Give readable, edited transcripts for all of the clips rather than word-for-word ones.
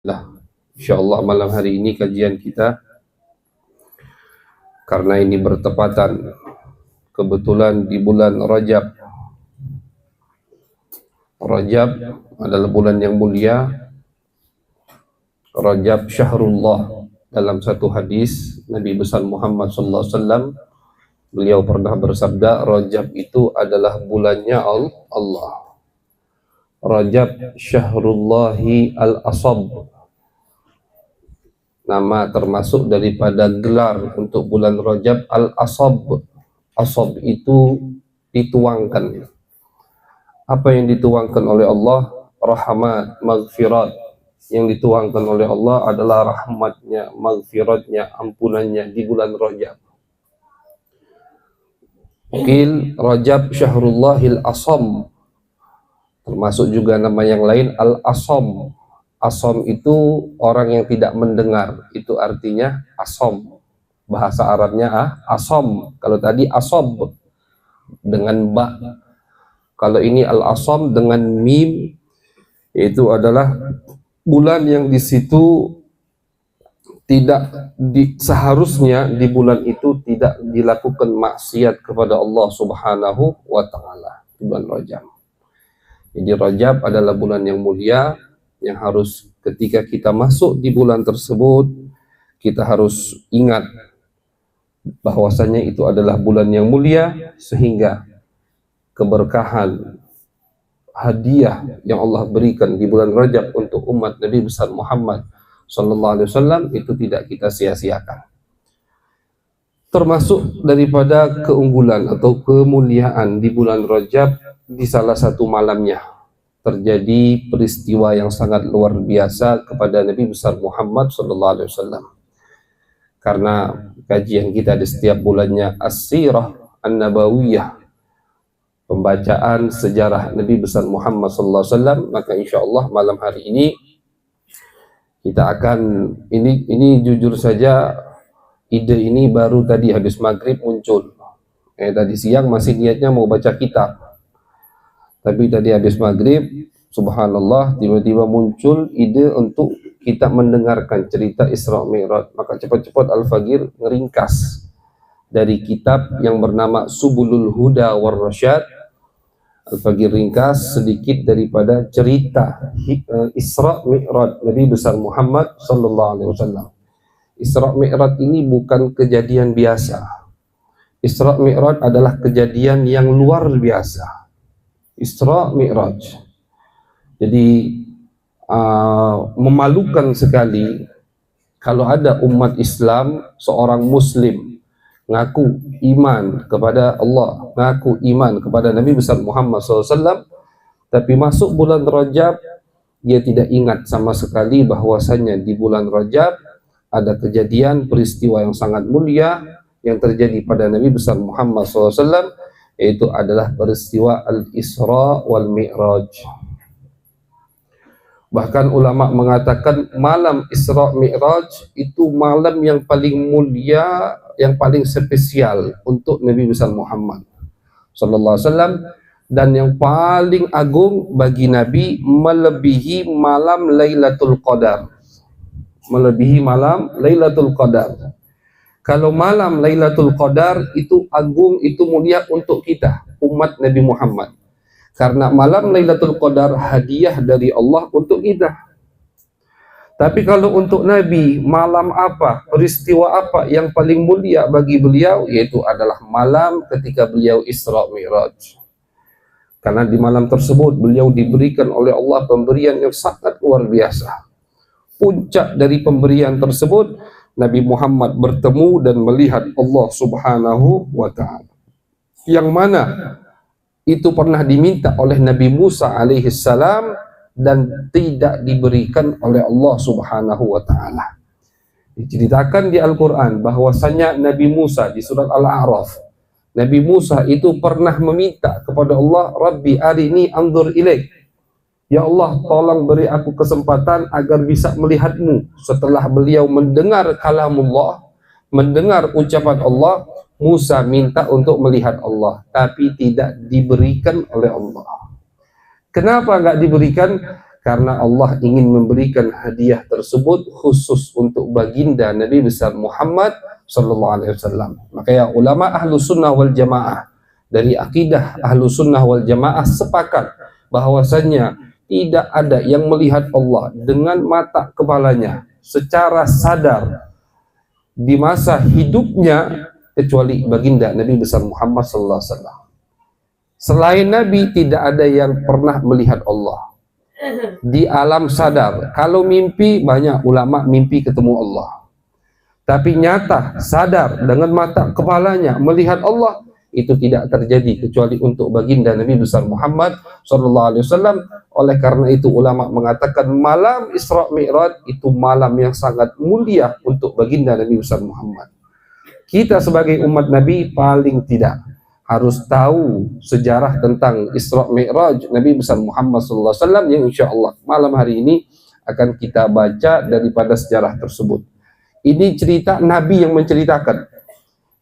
Nah, insyaallah malam hari ini kajian kita, karena ini bertepatan kebetulan di bulan Rajab. Rajab adalah bulan yang mulia. Rajab syahrullah. Dalam satu hadis Nabi besar Muhammad sallallahu alaihi wasallam, beliau pernah bersabda, Rajab itu adalah bulannya Allah. Rajab syahrullahi al-asab. Nama termasuk daripada gelar untuk bulan Rajab al-asab. Asab itu dituangkan. Apa yang dituangkan oleh Allah? Rahmat, maghfirat. Yang dituangkan oleh Allah adalah rahmatnya, maghfiratnya, ampunannya di bulan Rajab. Qil Rajab syahrullahil asam. Termasuk juga nama yang lain al-asam. Asom itu orang yang tidak mendengar, itu artinya asom. Bahasa Arabnya asom. Kalau tadi asob dengan ba. Kalau ini al-asom dengan mim, itu adalah bulan yang di situ seharusnya di bulan itu tidak dilakukan maksiat kepada Allah Subhanahu wa taala. Bulan Rajab. Jadi Rajab adalah bulan yang mulia, yang harus ketika kita masuk di bulan tersebut, kita harus ingat bahwasanya itu adalah bulan yang mulia, sehingga keberkahan, hadiah yang Allah berikan di bulan Rajab untuk umat Nabi besar Muhammad sallallahu alaihi wasallam itu tidak kita sia-siakan. Termasuk daripada keunggulan atau kemuliaan di bulan Rajab, di salah satu malamnya terjadi peristiwa yang sangat luar biasa kepada Nabi besar Muhammad sallallahu alaihi wasallam. Karena kajian kita di setiap bulannya As-Sirah An-Nabawiyah, pembacaan sejarah Nabi besar Muhammad sallallahu alaihi wasallam, maka insyaallah malam hari ini kita akan ini jujur saja, ide ini baru tadi habis maghrib muncul. Tadi siang masih niatnya mau baca kitab. Tapi tadi habis maghrib, subhanallah, tiba-tiba muncul ide untuk kita mendengarkan cerita Isra Mi'raj. Maka cepat-cepat Al-Fagir ngeringkas dari kitab yang bernama Subulul Huda war Rasyad. Al-Fagir ringkas sedikit daripada cerita Isra Mi'raj Nabi besar Muhammad sallallahu alaihi wasallam. Isra Mi'raj ini bukan kejadian biasa. Isra Mi'raj adalah kejadian yang luar biasa. Isra Mi'raj. Jadi memalukan sekali kalau ada umat Islam, seorang muslim ngaku iman kepada Allah, ngaku iman kepada Nabi besar Muhammad SAW, tapi masuk bulan Rajab dia tidak ingat sama sekali bahwasanya di bulan Rajab ada kejadian peristiwa yang sangat mulia yang terjadi pada Nabi besar Muhammad SAW, yaitu adalah peristiwa Al-Isra wal Mi'raj. Bahkan ulama mengatakan malam Isra Mi'raj itu malam yang paling mulia, yang paling spesial untuk Nabi besar Muhammad sallallahu alaihi wasallam, dan yang paling agung bagi Nabi, melebihi malam Lailatul Qadar. Melebihi malam Lailatul Qadar. Kalau malam Lailatul Qadar itu agung, itu mulia untuk kita, umat Nabi Muhammad. Karena malam Lailatul Qadar hadiah dari Allah untuk kita. Tapi kalau untuk Nabi, malam apa, peristiwa apa yang paling mulia bagi beliau, yaitu adalah malam ketika beliau Isra Mi'raj. Karena di malam tersebut beliau diberikan oleh Allah pemberian yang sangat luar biasa. Puncak dari pemberian tersebut, Nabi Muhammad bertemu dan melihat Allah Subhanahu wa ta'ala, yang mana itu pernah diminta oleh Nabi Musa alaihi salam dan tidak diberikan oleh Allah Subhanahu wa ta'ala. Diceritakan di Al-Quran bahwasanya Nabi Musa di surat Al-A'raf, Nabi Musa itu pernah meminta kepada Allah, Rabbi arini anzur ilaik, ya Allah, tolong beri aku kesempatan agar bisa melihatmu. Setelah beliau mendengar kalamullah, mendengar ucapan Allah, Musa minta untuk melihat Allah, tapi tidak diberikan oleh Allah. Kenapa nggak diberikan? karena Allah ingin memberikan hadiah tersebut khusus untuk baginda Nabi besar Muhammad sallallahu alaihi wasallam. Makanya ulama ahlu sunnah wal jamaah dari akidah ahlu sunnah wal jamaah sepakat bahwasanya tidak ada yang melihat Allah dengan mata kepalanya secara sadar di masa hidupnya kecuali baginda Nabi besar Muhammad sallallahu alaihi wasallam. Selain Nabi tidak ada yang pernah melihat Allah di alam sadar. Kalau mimpi, banyak ulama mimpi ketemu Allah. Tapi nyata, sadar dengan mata kepalanya melihat Allah, itu tidak terjadi kecuali untuk baginda Nabi besar Muhammad sallallahu alaihi wasallam. Oleh karena itu ulama mengatakan malam Isra Mi'raj itu malam yang sangat mulia untuk baginda Nabi besar Muhammad. Kita sebagai umat Nabi paling tidak harus tahu sejarah tentang Isra Mi'raj Nabi besar Muhammad sallallahu alaihi wasallam yang insyaallah malam hari ini akan kita baca daripada sejarah tersebut. Ini cerita Nabi yang menceritakan.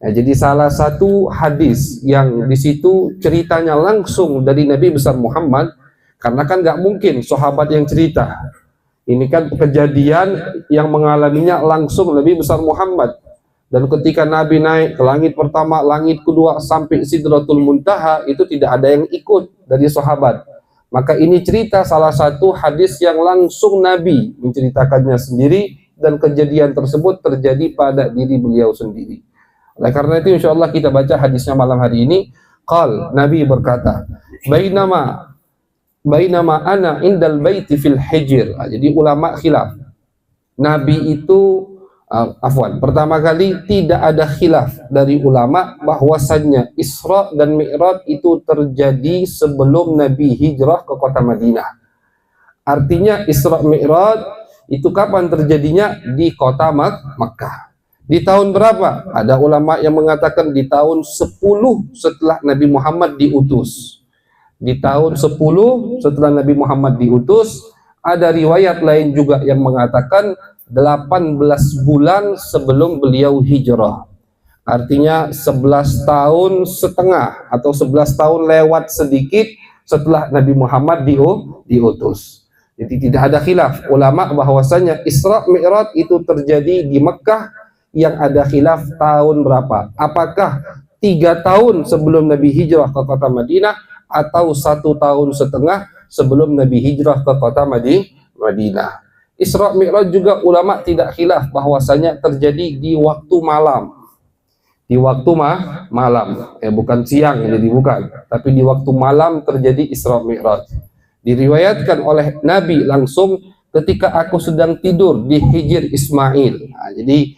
Nah, jadi salah satu hadis yang di situ ceritanya langsung dari Nabi besar Muhammad, karena kan nggak mungkin sahabat yang cerita. Ini kan kejadian yang mengalaminya langsung Nabi besar Muhammad. Dan ketika Nabi naik ke langit pertama, langit kedua sampai Sidratul Muntaha, itu tidak ada yang ikut dari sahabat. Maka ini cerita salah satu hadis yang langsung Nabi menceritakannya sendiri, dan kejadian tersebut terjadi pada diri beliau sendiri. Oleh karena itu insyaallah kita baca hadisnya malam hari ini. Qal, Nabi berkata, bainama ana indal baiti fil hijr. Jadi ulama khilaf. Nabi itu pertama kali tidak ada khilaf dari ulama bahwasannya Isra dan Mi'raj itu terjadi sebelum Nabi hijrah ke kota Madinah. Artinya Isra Mi'raj itu kapan terjadinya? Di kota Makkah. Di tahun berapa? Ada ulama yang mengatakan di tahun 10 setelah Nabi Muhammad diutus. Di tahun 10 setelah Nabi Muhammad diutus. Ada riwayat lain juga yang mengatakan 18 bulan sebelum beliau hijrah. Artinya 11 tahun setengah atau 11 tahun lewat sedikit setelah Nabi Muhammad diutus. Jadi tidak ada khilaf ulama bahwasanya Isra Mi'raj itu terjadi di Mekah. Yang ada khilaf tahun berapa? Apakah 3 tahun sebelum Nabi hijrah ke kota Madinah atau 1 tahun setengah sebelum Nabi hijrah ke kota Madinah? Isra Mi'raj juga ulama tidak khilaf bahwasanya terjadi di waktu malam. Di waktu malam, bukan siang, jadi bukan, tapi di waktu malam terjadi Isra Mi'raj. Diriwayatkan oleh Nabi langsung ketika aku sedang tidur di Hijr Ismail. Nah, jadi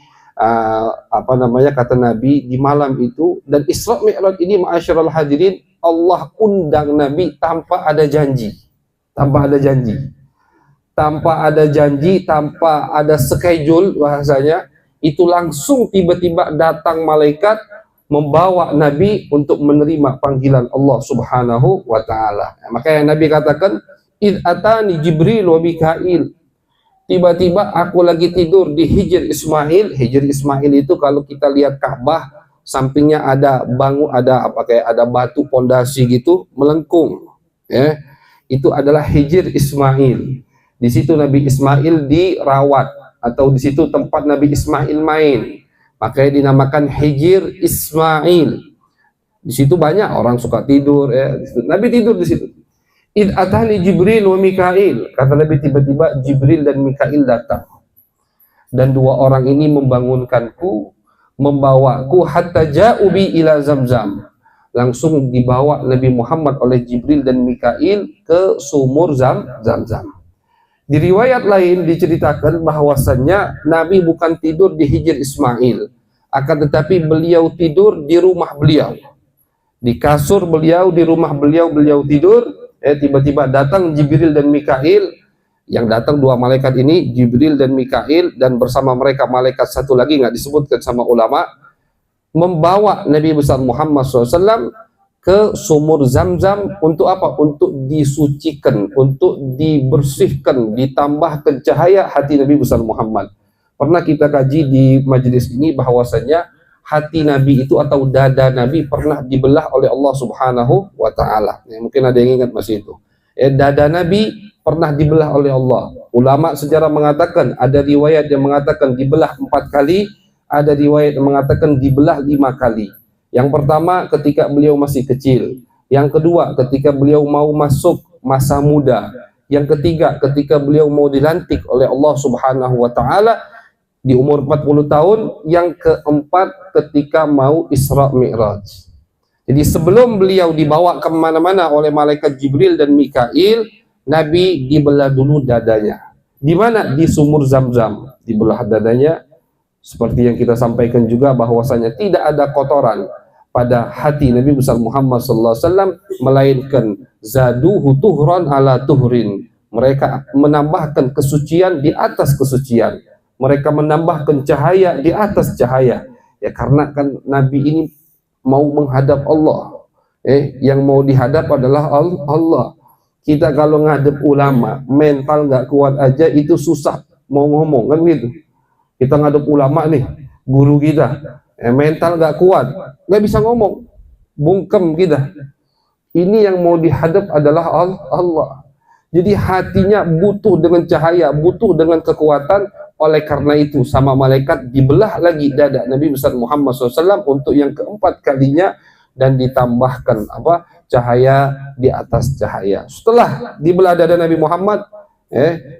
kata Nabi di malam itu, dan Isra Mi'raj ini ma'asyiral hadirin Allah undang Nabi tanpa ada janji. Tanpa ada janji, tanpa ada schedule bahasanya, itu langsung tiba-tiba datang malaikat membawa Nabi untuk menerima panggilan Allah Subhanahu wa taala. Makanya Nabi katakan, "Id atani Jibril wa Mikail." Tiba-tiba aku lagi tidur di Hijr Ismail. Hijr Ismail itu kalau kita lihat Ka'bah, sampingnya ada ada batu pondasi gitu melengkung, ya. Itu adalah Hijr Ismail. Di situ Nabi Ismail dirawat, atau di situ tempat Nabi Ismail main. Makanya dinamakan Hijr Ismail. Di situ banyak orang suka tidur, ya. Nabi tidur di situ. Id atani Jibril wa Mikail. Kata Nabi, tiba-tiba Jibril dan Mikail datang. Dan 2 orang ini membangunkanku, membawaku hatta ja'ubi ila Zamzam. Langsung dibawa Nabi Muhammad oleh Jibril dan Mikail ke sumur Zamzam. Di riwayat lain diceritakan bahwasannya Nabi bukan tidur di Hijr Ismail, akan tetapi beliau tidur di rumah beliau. Di kasur beliau, di rumah beliau tidur. Tiba-tiba datang Jibril dan Mikail. Yang datang 2 malaikat ini, Jibril dan Mikail, dan bersama mereka malaikat satu lagi nggak disebutkan sama ulama, membawa Nabi besar Muhammad SAW ke sumur Zamzam untuk apa? Untuk disucikan, untuk dibersihkan, ditambahkan cahaya hati Nabi besar Muhammad. Pernah kita kaji di majelis ini bahwasanya hati Nabi itu atau dada Nabi pernah dibelah oleh Allah Subhanahu wa taala. Ya, mungkin ada yang ingat masih itu. Dada Nabi pernah dibelah oleh Allah. Ulama sejarah mengatakan, ada riwayat yang mengatakan dibelah 4 kali, ada riwayat yang mengatakan dibelah 5 kali. Yang pertama ketika beliau masih kecil, yang kedua ketika beliau mau masuk masa muda, yang ketiga ketika beliau mau dilantik oleh Allah Subhanahu wa taala di umur 40 tahun, yang keempat ketika mau Isra Mi'raj. Jadi sebelum beliau dibawa kemana-mana oleh malaikat Jibril dan Mikail, Nabi dibelah dulu dadanya. Di mana? Di sumur Zam-Zam dibelah dadanya. Seperti yang kita sampaikan juga bahwasanya tidak ada kotoran pada hati Nabi besar Muhammad SAW, melainkan zaduhu tuhran ala tuhrin. Mereka menambahkan kesucian di atas kesucian. Mereka menambahkan cahaya di atas cahaya. Ya karena kan Nabi ini mau menghadap Allah. Yang mau dihadap adalah Allah. Kita kalau ngadep ulama, mental nggak kuat aja itu susah mau ngomong kan gitu. Kita ngadep ulama nih, guru kita, mental nggak kuat, nggak bisa ngomong, bungkem kita. Ini yang mau dihadap adalah Allah. Jadi hatinya butuh dengan cahaya, butuh dengan kekuatan. Oleh karena itu sama malaikat dibelah lagi dada Nabi besar Muhammad SAW untuk yang keempat kalinya, dan ditambahkan cahaya di atas cahaya. Setelah dibelah dada Nabi Muhammad,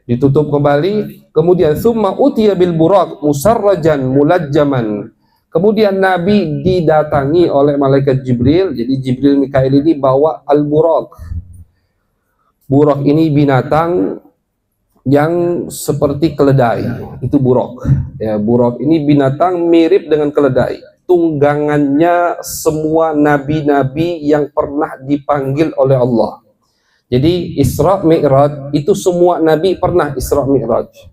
ditutup kembali, kemudian summa utiya bil buraq musarrajan mulajjaman. Kemudian Nabi didatangi oleh malaikat Jibril. Jadi Jibril Mikail ini bawa al-buraq. Buraq ini binatang yang seperti keledai, itu buraq. Ya, buraq ini binatang mirip dengan keledai. Tunggangannya semua nabi-nabi yang pernah dipanggil oleh Allah. Jadi Isra Mi'raj itu semua nabi pernah Isra Mi'raj.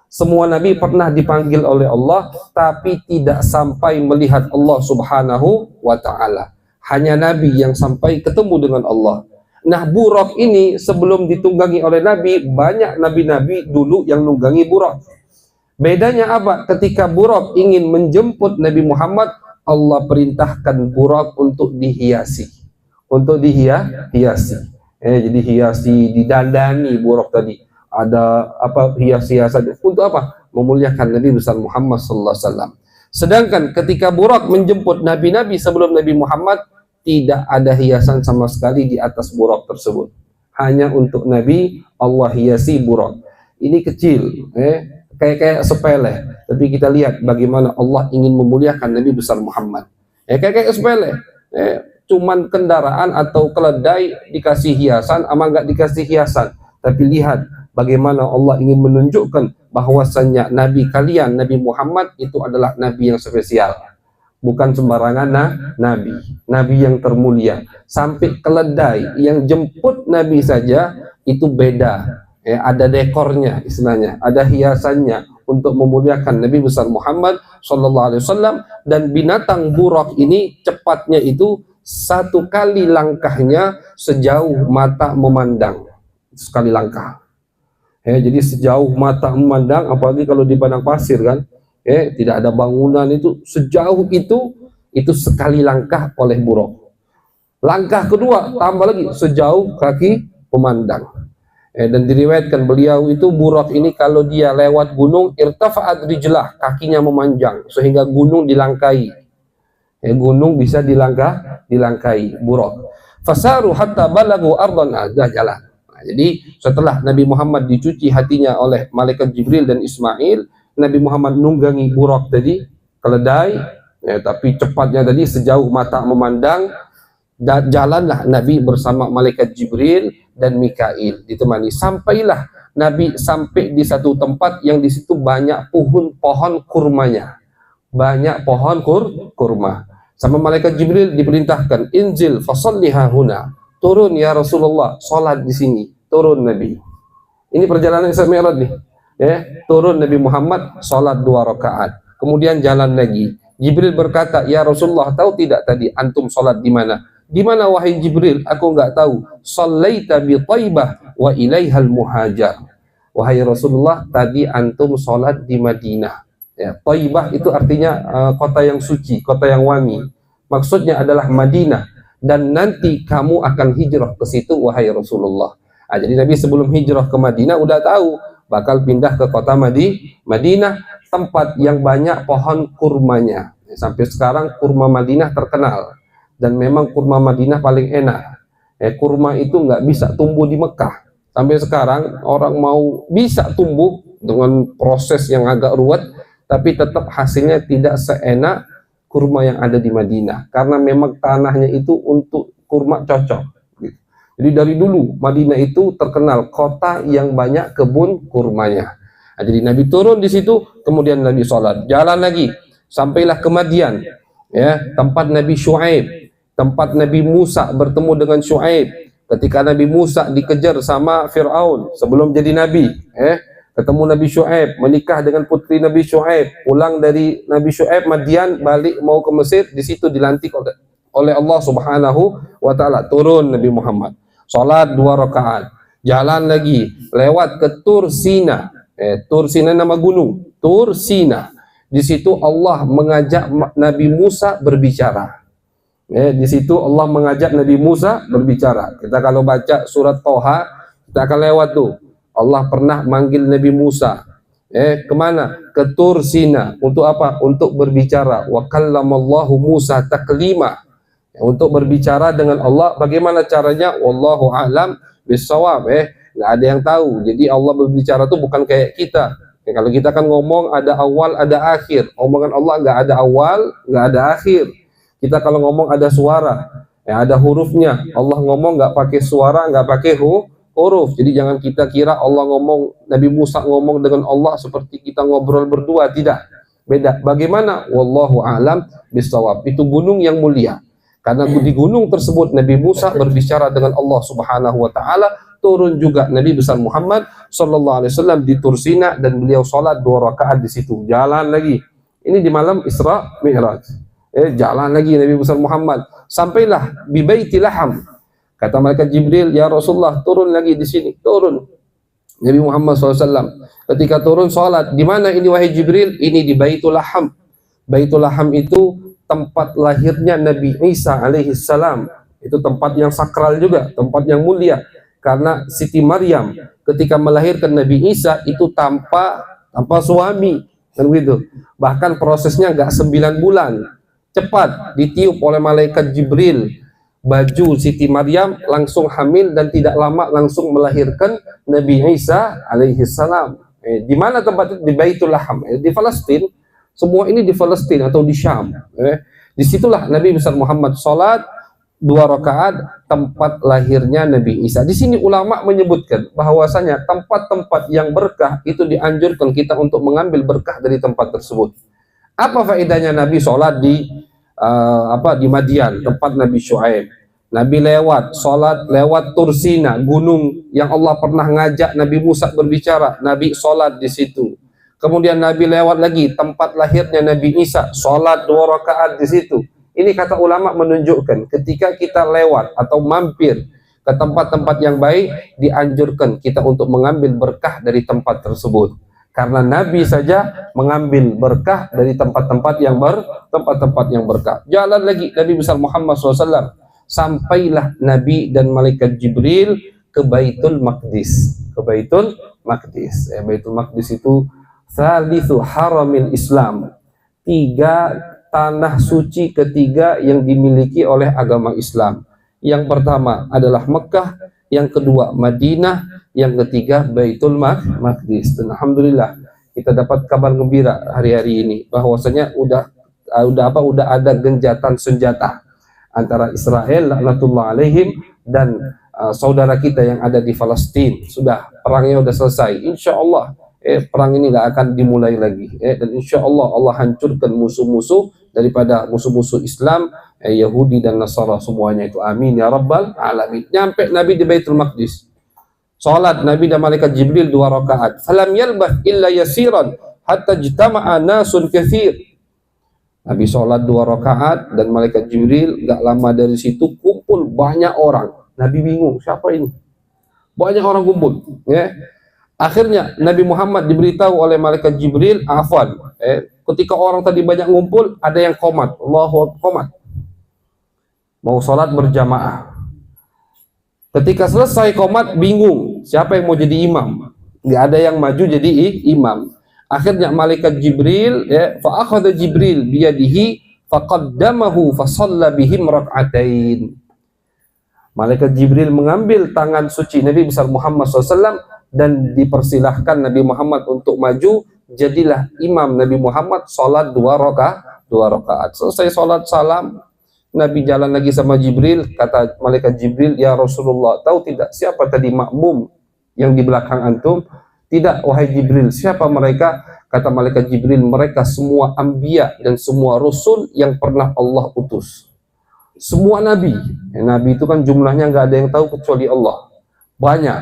Semua nabi pernah dipanggil oleh Allah, tapi tidak sampai melihat Allah Subhanahu wa taala. Hanya nabi yang sampai ketemu dengan Allah. Nah, buraq ini sebelum ditunggangi oleh Nabi, banyak nabi-nabi dulu yang nunggangi buraq. Bedanya apa? Ketika buraq ingin menjemput Nabi Muhammad, Allah perintahkan buraq untuk dihiasi. Untuk dihiasi. Jadi hiasi, didandani buraq tadi. Ada hias-hiasan. Untuk apa? Memuliakan Nabi besar Muhammad sallallahu alaihi wasallam. Sedangkan ketika buraq menjemput nabi-nabi sebelum Nabi Muhammad, tidak ada hiasan sama sekali di atas buraq tersebut. Hanya untuk Nabi Allah hiasi buraq. Ini kecil, kayak sepele. Tapi kita lihat bagaimana Allah ingin memuliakan Nabi besar Muhammad. Kayak sepele. Cuman kendaraan atau keledai dikasih hiasan, ama nggak dikasih hiasan. Tapi lihat bagaimana Allah ingin menunjukkan bahwasannya Nabi kalian, Nabi Muhammad itu adalah Nabi yang spesial. Bukan sembarangan Nabi yang termulia. Sampai keledai yang jemput Nabi saja itu beda. Ada dekornya istilahnya, ada hiasannya untuk memuliakan Nabi besar Muhammad sallallahu alaihi wasallam. Dan binatang buraq ini cepatnya itu 1 kali langkahnya sejauh mata memandang. Sekali langkah. Jadi sejauh mata memandang, apalagi kalau di padang pasir kan. Tidak ada bangunan, itu sejauh itu sekali langkah oleh buraq. Langkah kedua tambah lagi sejauh kaki pemandang. Dan diriwayatkan beliau itu buraq ini kalau dia lewat gunung irtafa'at rijlah, kakinya memanjang sehingga gunung dilangkai. Gunung bisa dilangkai buraq. Fasaru hatta balagu ardan, jalan. Jadi setelah Nabi Muhammad dicuci hatinya oleh malaikat Jibril dan Ismail, Nabi Muhammad nunggangi buraq tadi, keledai, tapi cepatnya tadi sejauh mata memandang. Jalanlah Nabi bersama malaikat Jibril dan Mikail ditemani. Sampailah Nabi sampai di satu tempat yang di situ banyak pohon kurmanya. Banyak pohon kurma. Sama malaikat Jibril diperintahkan, inzil fasalliha huna. Turun ya Rasulullah, salat di sini. Turun Nabi. Ini perjalanan Isra Mi'raj nih. Turun Nabi Muhammad, salat 2 rakaat. Kemudian jalan lagi. Jibril berkata, ya Rasulullah, tahu tidak tadi antum salat di mana? Di mana wahai Jibril? Aku enggak tahu. Shallaita bi Thaibah wa ilaihal muhajar. Wahai Rasulullah, tadi antum salat di Madinah. Thaibah itu artinya kota yang suci, kota yang wangi. Maksudnya adalah Madinah. Dan nanti kamu akan hijrah ke situ wahai Rasulullah. Jadi Nabi sebelum hijrah ke Madinah udah tahu bakal pindah ke kota Madinah, tempat yang banyak pohon kurmanya. Sampai sekarang kurma Madinah terkenal, dan memang kurma Madinah paling enak. Kurma itu nggak bisa tumbuh di Mekah. Sampai sekarang orang mau bisa tumbuh dengan proses yang agak ruwet, tapi tetap hasilnya tidak seenak kurma yang ada di Madinah, karena memang tanahnya itu untuk kurma cocok. Jadi dari dulu Madinah itu terkenal kota yang banyak kebun kurmanya. Jadi Nabi turun di situ, kemudian Nabi sholat, jalan lagi, sampailah ke Madian, ya, tempat Nabi Syuaib, tempat Nabi Musa bertemu dengan Syuaib. Ketika Nabi Musa dikejar sama Fir'aun sebelum jadi Nabi, ketemu Nabi Syuaib, menikah dengan putri Nabi Syuaib, pulang dari Nabi Syuaib Madian, balik mau ke Mesir, di situ dilantik oleh Allah Subhanahu wa Ta'ala. Turun Nabi Muhammad, sholat 2 rakaat, jalan lagi, lewat ke Tur Sina. Tur Sina nama gunung, Tur Sina. Di situ Allah mengajak Nabi Musa berbicara. Di situ Allah mengajak Nabi Musa berbicara. Kita kalau baca surat Toha, kita akan lewat tuh. Allah pernah manggil Nabi Musa. Kemana? Ke Tur Sina. Untuk apa? Untuk berbicara. Wa kallamallahu Musa taklima. Untuk berbicara dengan Allah. Bagaimana caranya? Wallahu a'lam bissawab. Nggak ada yang tahu. Jadi Allah berbicara tuh bukan kayak kita. Kalau kita kan ngomong ada awal, ada akhir. Omongan Allah nggak ada awal, nggak ada akhir. Kita kalau ngomong ada suara, ada hurufnya. Allah ngomong nggak pakai suara, nggak pakai huruf. Jadi jangan kita kira Allah ngomong, Nabi Musa ngomong dengan Allah seperti kita ngobrol berdua. Tidak, beda. Bagaimana? Wallahu a'lam bissawab. Itu gunung yang mulia. Karena di gunung tersebut Nabi Musa berbicara dengan Allah Subhanahu wa Ta'ala. Turun juga Nabi besar Muhammad sallallahu alaihi wasallam di Tur Sina, dan beliau sholat 2 rakaat di situ. Jalan lagi. Ini di malam Isra Mi'raj. Jalan lagi Nabi besar Muhammad, sampailah di Baiti Laham. Kata malaikat Jibril, ya Rasulullah, turun lagi di sini. Turun Nabi Muhammad SAW. Ketika turun sholat, di mana ini wahai Jibril? Ini di Baitul Laham. Baitul Laham itu tempat lahirnya Nabi Isa alaihi salam. Itu tempat yang sakral juga, tempat yang mulia. Karena Siti Maryam ketika melahirkan Nabi Isa itu tanpa suami, kan begitu. Bahkan prosesnya nggak 9 bulan. Cepat ditiup oleh malaikat Jibril baju Siti Maryam, langsung hamil, dan tidak lama langsung melahirkan Nabi Isa alaihi salam. Di mana tempat itu? Di Baitul Laham, di Palestina. Semua ini di Palestina atau di Syam. Disitulah Nabi besar Muhammad sholat 2 rakaat, tempat lahirnya Nabi Isa. Di sini ulama menyebutkan bahwasanya tempat-tempat yang berkah itu dianjurkan kita untuk mengambil berkah dari tempat tersebut. Apa faedahnya Nabi sholat di Madian, tempat Nabi Syuaib? Nabi lewat sholat, lewat Tur Sina, gunung yang Allah pernah ngajak Nabi Musa berbicara. Nabi sholat di situ. Kemudian Nabi lewat lagi tempat lahirnya Nabi Isa, sholat 2 rakaat di situ. Ini kata ulama menunjukkan ketika kita lewat atau mampir ke tempat-tempat yang baik, dianjurkan kita untuk mengambil berkah dari tempat tersebut. Karena Nabi saja mengambil berkah dari tempat-tempat yang berkah. Jalan lagi Nabi besar Muhammad SAW, sampailah Nabi dan malaikat Jibril ke Baitul Maqdis. Ke Baitul Maqdis. Baitul Maqdis itu Thalithu Haramil Islam. 3 tanah suci ketiga yang dimiliki oleh agama Islam. Yang pertama adalah Mekah, yang kedua Madinah, yang ketiga Baitul Maqdis. Dan alhamdulillah kita dapat kabar gembira hari-hari ini bahwasanya udah ada genjatan senjata antara Israel laknatullah alaihim dan saudara kita yang ada di Palestina. Sudah, perangnya sudah selesai. Insya Allah perang ini nggak akan dimulai lagi, dan insya Allah Allah hancurkan musuh-musuh daripada musuh-musuh Islam, Yahudi dan Nasara semuanya itu. Amin ya rabbal alamin. Nyampe Nabi di Baitul Maqdis, salat Nabi dan malaikat Jibril 2 rakaat. Falam yalbath illa yasiran hatta jtama'a nasun katsir. Nabi salat 2 rakaat dan malaikat Jibril nggak lama dari situ kumpul banyak orang. Nabi bingung, siapa ini? Banyak orang kumpul, Akhirnya Nabi Muhammad diberitahu oleh malaikat Jibril, afwan, ketika orang tadi banyak ngumpul, ada yang qomat, Allahu qomat, mau sholat berjamaah. Ketika selesai qomat bingung siapa yang mau jadi imam. Nggak ada yang maju jadi imam. Akhirnya malaikat Jibril fa akhadha Jibril biyadihi faqaddamahu fa shalla bihim rak'atain. Malaikat Jibril mengambil tangan suci Nabi besar Muhammad SAW dan dipersilahkan Nabi Muhammad untuk maju. Jadilah imam Nabi Muhammad, sholat 2 rakaat. Selesai sholat salam, Nabi jalan lagi sama Jibril. Kata malaikat Jibril, ya Rasulullah, tahu tidak siapa tadi makmum yang di belakang antum? Tidak, wahai Jibril. Siapa mereka? Kata malaikat Jibril, mereka semua anbiya dan semua rasul yang pernah Allah utus. Semua nabi. Nabi itu kan jumlahnya nggak ada yang tahu kecuali Allah. Banyak.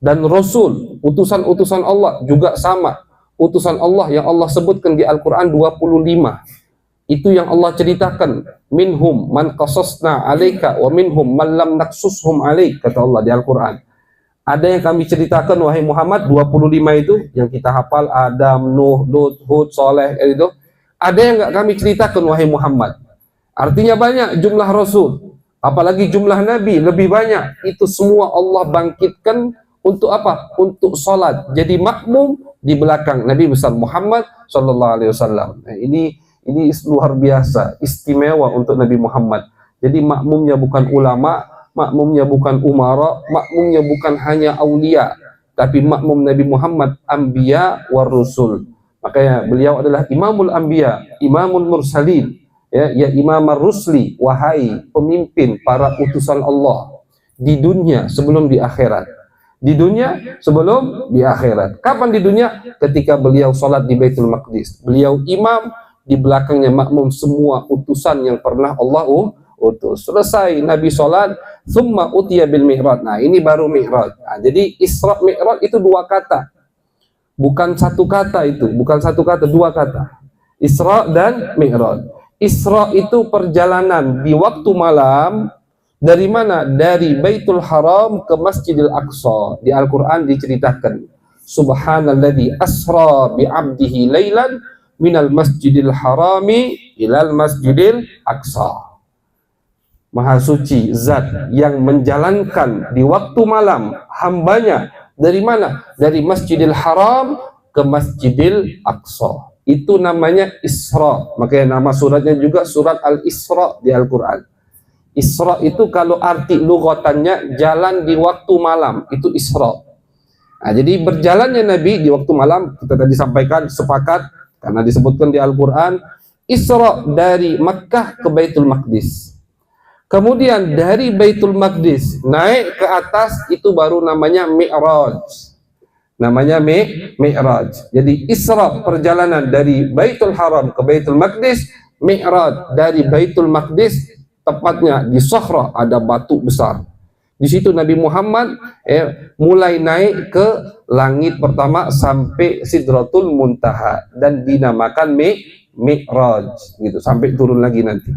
Dan rasul, utusan-utusan Allah juga sama. Utusan Allah yang Allah sebutkan di Al-Quran 25. Itu yang Allah ceritakan. Minhum man qasasna alaika wa minhum man lam naqsushum alaik, kata Allah di Al-Quran. Ada yang kami ceritakan wahai Muhammad, 25 itu yang kita hafal, Adam, Nuh, Lut, Hud, Saleh itu. Ada yang enggak kami ceritakan wahai Muhammad. Artinya banyak jumlah rasul, apalagi jumlah nabi lebih banyak. Itu semua Allah bangkitkan untuk apa? Untuk salat. Jadi makmum di belakang Nabi besar Muhammad sallallahu alaihi wasallam. Nah, ini luar biasa, istimewa untuk Nabi Muhammad. Jadi makmumnya bukan ulama, makmumnya bukan umara, makmumnya bukan hanya aulia, tapi makmum Nabi Muhammad anbiya war rusul. Makanya beliau adalah imamul anbiya, imamul mursalin, ya imamar rusli, wahai pemimpin para utusan Allah di dunia sebelum di akhirat. Di dunia sebelum di akhirat. Kapan di dunia? Ketika beliau sholat di Baitul Maqdis. Beliau imam, di belakangnya makmum semua utusan yang pernah Allah utus. Selesai Nabi sholat, thumma utiya bil mi'raj. Nah, ini baru mi'raj. Nah, jadi Isra Mi'raj itu 2 kata. Bukan 1 kata itu, bukan 1 kata, 2 kata. Isra dan Mi'raj. Isra itu perjalanan di waktu malam. Dari mana? Dari Baitul Haram ke Masjidil Aqsa. Di Al-Quran diceritakan, Subhanalladzi asra bi'abdihi laylan minal masjidil harami ilal masjidil aqsa. Maha suci zat yang menjalankan di waktu malam hambanya. Dari mana? Dari Masjidil Haram ke Masjidil Aqsa. Itu namanya Isra. Makanya nama suratnya juga surat Al-Isra di Al-Quran. Isra itu kalau arti lughatannya jalan di waktu malam, itu Isra. Nah, jadi berjalannya Nabi di waktu malam, kita tadi sampaikan, sepakat karena disebutkan di Al-Quran, Isra dari Makkah ke Baitul Maqdis. Kemudian dari Baitul Maqdis naik ke atas, itu baru namanya Mi'raj. Namanya Mi'raj. Jadi Isra perjalanan dari Baitul Haram ke Baitul Maqdis, Mi'raj dari Baitul Maqdis, tepatnya di Sahra ada batu besar. Di situ Nabi Muhammad mulai naik ke langit pertama sampai Sidratul Muntaha dan dinamakan Mi'raj gitu, sampai turun lagi nanti.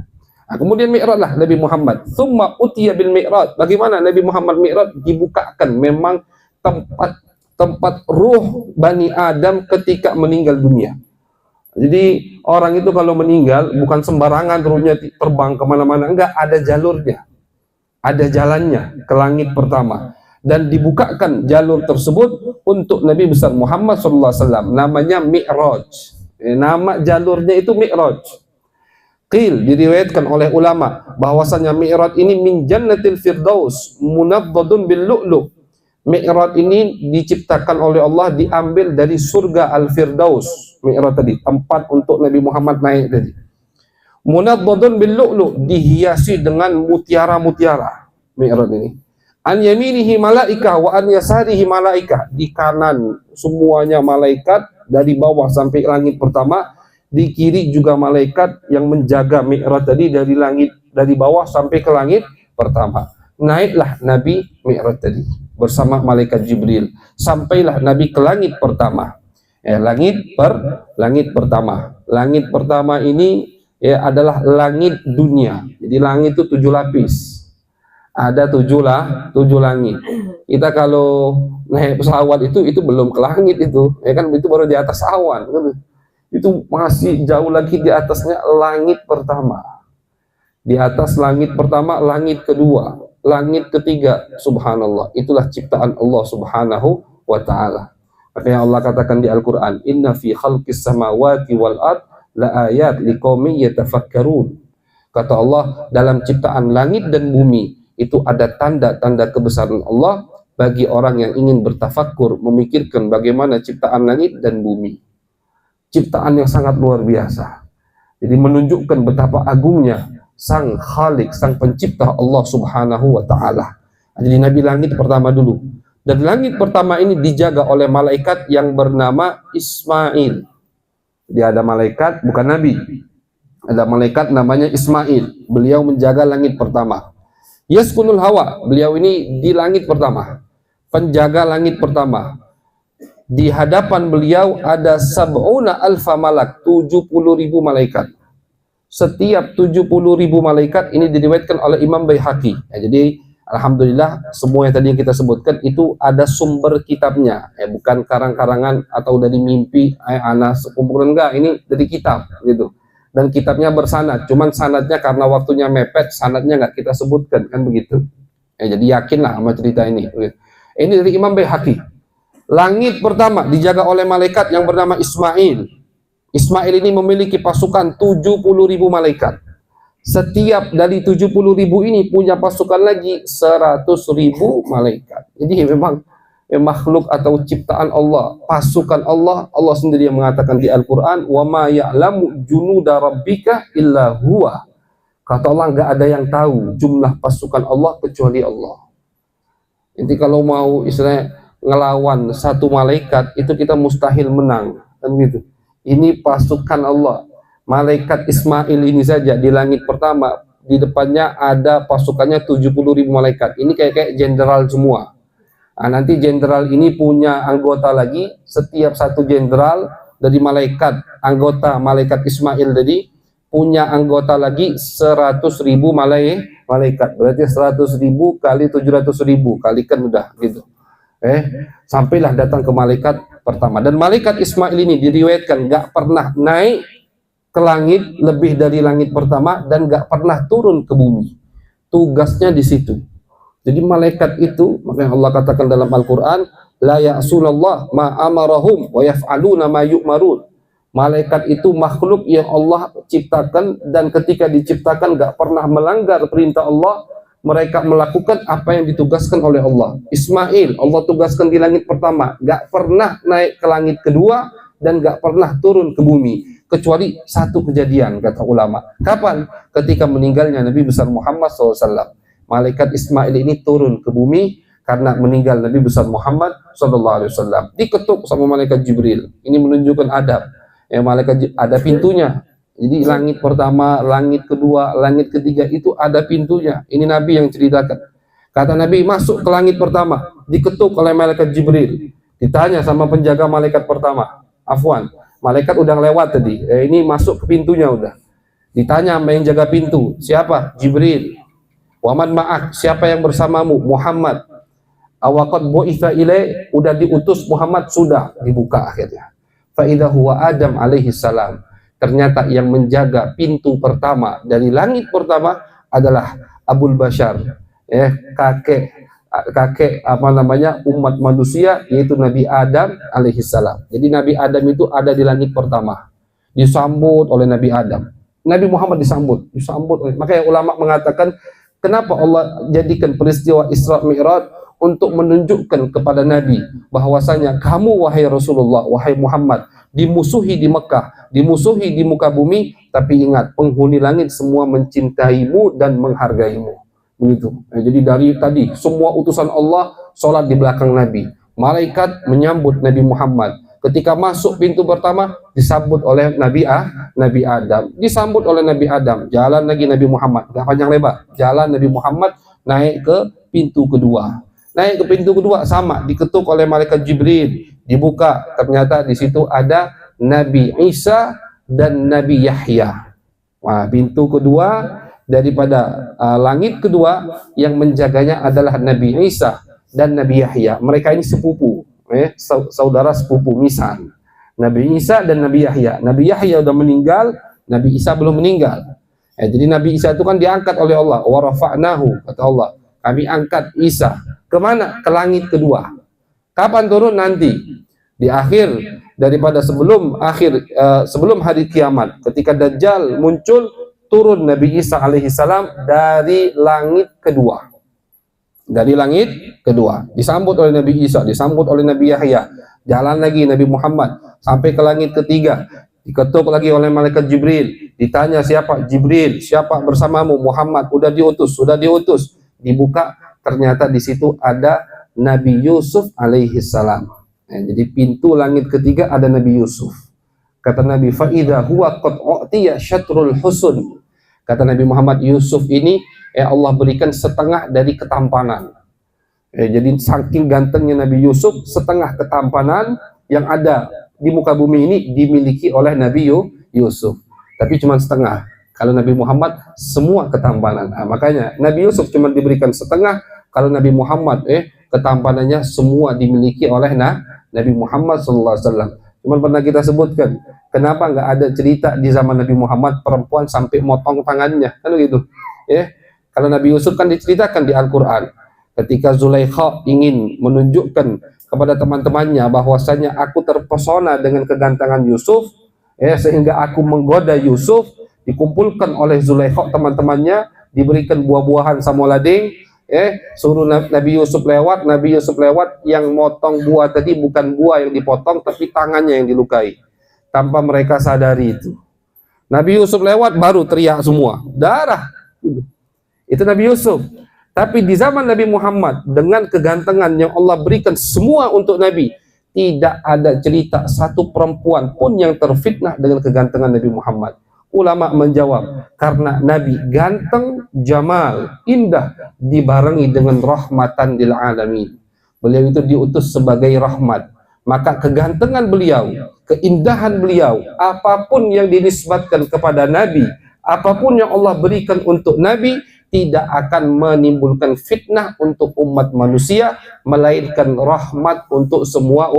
Nah, kemudian Mi'raj lah Nabi Muhammad. Tsumma utiya bil Mi'raj. Bagaimana Nabi Muhammad Mi'raj? Dibukakan memang tempat ruh Bani Adam ketika meninggal dunia. Jadi orang itu kalau meninggal bukan sembarangan ruhnya terbang kemana-mana, enggak, ada jalurnya, ada jalannya ke langit pertama, dan dibukakan jalur tersebut untuk Nabi besar Muhammad SAW. Namanya Mi'raj. Nama jalurnya itu Mi'raj. Qil, diriwayatkan oleh ulama bahwasanya Mi'raj ini min jannatil firdaus munaddadun bil lu'lu'. Mi'raj ini diciptakan oleh Allah, diambil dari surga Al-Firdaus. Mi'raj tadi tempat untuk Nabi Muhammad naik tadi. Munaddadun bil lu'lu', dihiasi dengan mutiara-mutiara. Mi'raj ini. An yaminihi malaika wa an yasarihi malaika. Di kanan semuanya malaikat dari bawah sampai langit pertama, di kiri juga malaikat yang menjaga Mi'raj tadi dari langit, dari bawah sampai ke langit pertama. Naiklah Nabi Mi'raj tadi bersama malaikat Jibril, sampailah Nabi ke langit pertama. Langit pertama. Langit pertama ini adalah langit dunia. Jadi langit itu 7 lapis. Ada 7 langit. Kita kalau naik pesawat itu belum ke langit itu, kan itu baru di atas awan. Itu masih jauh lagi di atasnya langit pertama. Di atas langit pertama, langit kedua. langit ketiga, subhanallah, itulah ciptaan Allah subhanahu wa ta'ala. Makanya Allah katakan di Al-Quran, inna fi khalqis samawati wal ard la ayat liqaumin yatafakkarun. Kata Allah, dalam ciptaan langit dan bumi itu ada tanda-tanda kebesaran Allah bagi orang yang ingin bertafakkur, memikirkan bagaimana ciptaan langit dan bumi. Ciptaan yang sangat luar biasa. Jadi menunjukkan betapa agungnya sang Khalik, sang pencipta Allah subhanahu wa ta'ala. Jadi Nabi langit pertama dulu. Dan langit pertama ini dijaga oleh malaikat yang bernama Ismail. Dia ada malaikat, bukan Nabi. Ada malaikat namanya Ismail. Beliau menjaga langit pertama. Yaskunul hawa, beliau ini di langit pertama. Penjaga langit pertama. Di hadapan beliau ada sab'una alfa malak, 70.000 malaikat. Setiap 70.000 malaikat ini diriwayatkan oleh Imam Baihaqi. Ya, jadi alhamdulillah semua yang tadi yang kita sebutkan itu ada sumber kitabnya. Ya, bukan karang-karangan atau dari mimpi anak sekumpulan, enggak, ini dari kitab gitu. Dan kitabnya bersanad, cuman sanadnya karena waktunya mepet, sanadnya nggak kita sebutkan, kan begitu. Ya, jadi yakinlah sama cerita ini. Ini dari Imam Baihaqi. Langit pertama dijaga oleh malaikat yang bernama Ismail. Ismail ini memiliki pasukan 70.000 malaikat. Setiap dari 70.000 ini punya pasukan lagi 100.000 malaikat. Jadi memang makhluk atau ciptaan Allah, pasukan Allah. Allah sendiri yang mengatakan di Al-Quran, wa ma ya'lamu junuda rabbika illa huwa. Kata Allah, nggak ada yang tahu jumlah pasukan Allah kecuali Allah. Jadi kalau mau istilahnya ngelawan satu malaikat itu kita mustahil menang, kan gitu. Ini pasukan Allah. Malaikat Ismail ini saja di langit pertama, di depannya ada pasukannya 70.000 malaikat. Ini kayak jenderal semua. Nah, nanti jenderal ini punya anggota lagi. Setiap satu jenderal dari malaikat, anggota malaikat Ismail tadi punya anggota lagi 100.000 malaikat. Berarti 100.000 kali 700.000 kalikan udah gitu. Sampailah datang ke malaikat pertama. Dan malaikat Ismail ini diriwayatkan gak pernah naik ke langit lebih dari langit pertama dan gak pernah turun ke bumi. Tugasnya di situ. Jadi malaikat itu, makanya Allah katakan dalam Al-Quran, la ya'sunallah ma amarahum wa yaf'aluna ma yu'marun. Malaikat itu makhluk yang Allah ciptakan, dan ketika diciptakan gak pernah melanggar perintah Allah. Mereka melakukan apa yang ditugaskan oleh Allah. Ismail, Allah tugaskan di langit pertama, gak pernah naik ke langit kedua dan gak pernah turun ke bumi, kecuali satu kejadian, kata ulama. Kapan? Ketika meninggalnya Nabi besar Muhammad SAW. Malaikat Ismail ini turun ke bumi karena meninggal Nabi besar Muhammad SAW. Diketuk sama malaikat Jibril. Ini menunjukkan adab. Ya, malaikat ada pintunya. Jadi langit pertama, langit kedua, langit ketiga itu ada pintunya. Ini Nabi yang ceritakan. Kata Nabi, masuk ke langit pertama, diketuk oleh malaikat Jibril. Ditanya sama penjaga malaikat pertama, afwan, malaikat udah lewat tadi. Ini masuk ke pintunya udah. Ditanya sama yang jaga pintu, siapa? Jibril. Waman ma'ak, siapa yang bersamamu? Muhammad. Awaqad bu'itha ilai, udah diutus Muhammad, sudah dibuka akhirnya. Fa idza huwa Adam alaihi salam. Ternyata yang menjaga pintu pertama dari langit pertama adalah Abul Bashar, kakek umat manusia, yaitu Nabi Adam alaihissalam. Jadi Nabi Adam itu ada di langit pertama, disambut oleh Nabi Adam. Nabi Muhammad disambut oleh. Makanya ulama mengatakan, kenapa Allah jadikan peristiwa Isra Mi'raj untuk menunjukkan kepada Nabi bahwasanya kamu wahai Rasulullah, wahai Muhammad, dimusuhi di Mekah, dimusuhi di muka bumi, tapi ingat, penghuni langit semua mencintaimu dan menghargaimu. Begitu. Jadi dari tadi semua utusan Allah sholat di belakang Nabi. Malaikat menyambut Nabi Muhammad. Ketika masuk pintu pertama disambut oleh Nabi Adam, disambut oleh Nabi Adam. Jalan lagi Nabi Muhammad, gak panjang lebar. Jalan Nabi Muhammad naik ke pintu kedua. Naik ke pintu kedua sama, diketuk oleh malaikat Jibril. Dibuka, ternyata di situ ada Nabi Isa dan Nabi Yahya. Nah, pintu kedua daripada langit kedua yang menjaganya adalah Nabi Isa dan Nabi Yahya. Mereka ini sepupu, saudara sepupu misan. Nabi Isa dan Nabi Yahya. Nabi Yahya sudah meninggal, Nabi Isa belum meninggal. Jadi Nabi Isa itu kan diangkat oleh Allah. Wa rafa'nahu, kata Allah. kami angkat Isa. Kemana? Ke langit kedua. Kapan turun? Nanti di akhir daripada sebelum hari kiamat, ketika Dajjal muncul, turun Nabi Isa alaihissalam dari langit kedua. Dari langit kedua, disambut oleh Nabi Isa, disambut oleh Nabi Yahya, jalan lagi Nabi Muhammad sampai ke langit ketiga, diketuk lagi oleh malaikat Jibril, ditanya siapa? Jibril. Siapa bersamamu? Muhammad. Sudah diutus. Dibuka, ternyata di situ ada Nabi Yusuf alaihissalam. Jadi pintu langit ketiga ada Nabi Yusuf. Kata Nabi, fa idza huwa qad u'tiya syatrul husn. Kata Nabi Muhammad, Yusuf ini Allah berikan setengah dari ketampanan. Jadi saking gantengnya Nabi Yusuf, setengah ketampanan yang ada di muka bumi ini dimiliki oleh Nabi Yusuf. Tapi cuma setengah. Kalau Nabi Muhammad semua ketampanan. Nah, makanya Nabi Yusuf cuma diberikan setengah. Kalau Nabi Muhammad ketampanannya semua dimiliki oleh Nabi Muhammad SAW. Cuma pernah kita sebutkan, kenapa nggak ada cerita di zaman Nabi Muhammad perempuan sampai motong tangannya, kan gitu. Kalau Nabi Yusuf kan diceritakan di Al-Quran, ketika Zulaikha ingin menunjukkan kepada teman-temannya bahwasanya aku terpesona dengan kegantengan Yusuf, sehingga aku menggoda Yusuf, dikumpulkan oleh Zulaikha teman-temannya, diberikan buah-buahan samolading, suruh Nabi Yusuf lewat, yang motong buah tadi bukan buah yang dipotong, tapi tangannya yang dilukai, tanpa mereka sadari itu. Nabi Yusuf lewat, baru teriak semua, darah. Itu Nabi Yusuf. Tapi di zaman Nabi Muhammad, dengan kegantengan yang Allah berikan semua untuk Nabi, tidak ada cerita satu perempuan pun yang terfitnah dengan kegantengan Nabi Muhammad. Ulama menjawab, karena Nabi ganteng, jamal, indah, dibarengi dengan rahmatan lil alamin. Beliau itu diutus sebagai rahmat. Maka kegantengan beliau, keindahan beliau, apapun yang dinisbatkan kepada Nabi, apapun yang Allah berikan untuk Nabi, tidak akan menimbulkan fitnah untuk umat manusia, melainkan rahmat untuk semua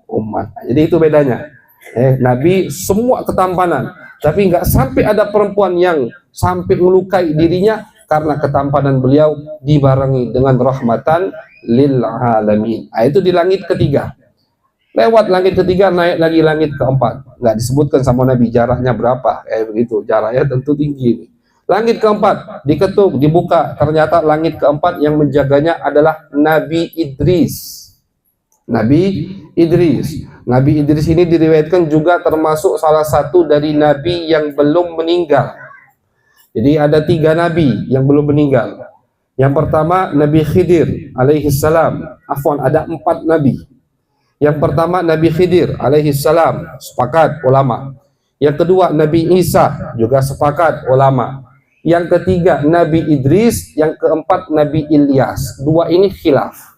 umat. Jadi itu bedanya. Nabi semua ketampanan, tapi nggak sampai ada perempuan yang sampai melukai dirinya, karena ketampanan beliau dibarengi dengan rahmatan lil alamin. Itu di langit ketiga. Lewat langit ketiga, naik lagi langit keempat. Nggak disebutkan sama Nabi jaraknya berapa. Begitu, jaraknya tentu tinggi. Langit keempat, diketuk, dibuka. Ternyata langit keempat yang menjaganya adalah Nabi Idris. Nabi Idris ini diriwayatkan juga termasuk salah satu dari Nabi yang belum meninggal. Jadi ada 3 Nabi yang belum meninggal. Yang pertama Nabi Khidir alaihissalam. Ada 4 Nabi. Yang pertama Nabi Khidir alaihissalam, sepakat ulama. Yang kedua Nabi Isa, juga sepakat ulama. Yang ketiga Nabi Idris, yang keempat Nabi Ilyas. 2 ini khilaf.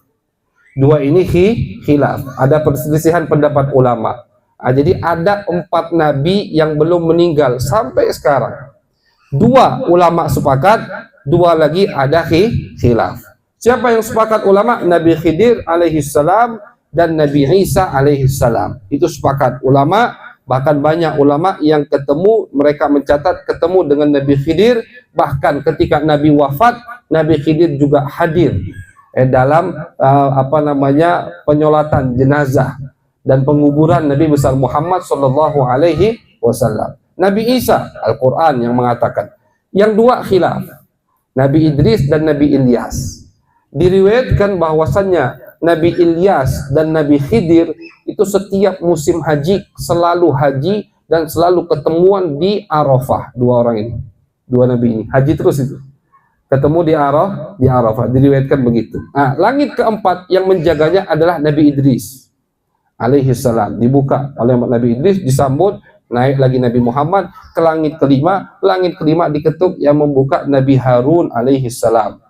Ada perselisihan pendapat ulama. Jadi ada 4 Nabi yang belum meninggal sampai sekarang. 2 ulama sepakat, 2 lagi ada khilaf. Siapa yang sepakat ulama? Nabi Khidir alaihissalam dan Nabi Isa alaihissalam. Itu sepakat ulama. Bahkan banyak ulama yang ketemu, mereka mencatat ketemu dengan Nabi Khidir. Bahkan ketika Nabi wafat, Nabi Khidir juga hadir dalam penyolatan jenazah dan penguburan Nabi besar Muhammad sallallahu alaihi wasallam. Nabi Isa, Al-Quran yang mengatakan. Yang 2 khilaf, Nabi Idris dan Nabi Ilyas. Diriwayatkan bahwasannya Nabi Ilyas dan Nabi Khidir itu setiap musim haji selalu haji dan selalu ketemuan di Arafah. 2 orang ini, 2 Nabi ini haji terus itu, ketemu di Arafah. Diriwayatkan begitu. Langit keempat yang menjaganya adalah Nabi Idris alaihissalam. Dibuka oleh Nabi Idris, disambut, naik lagi Nabi Muhammad ke langit kelima. Langit kelima diketuk, yang membuka Nabi Harun alaihissalam.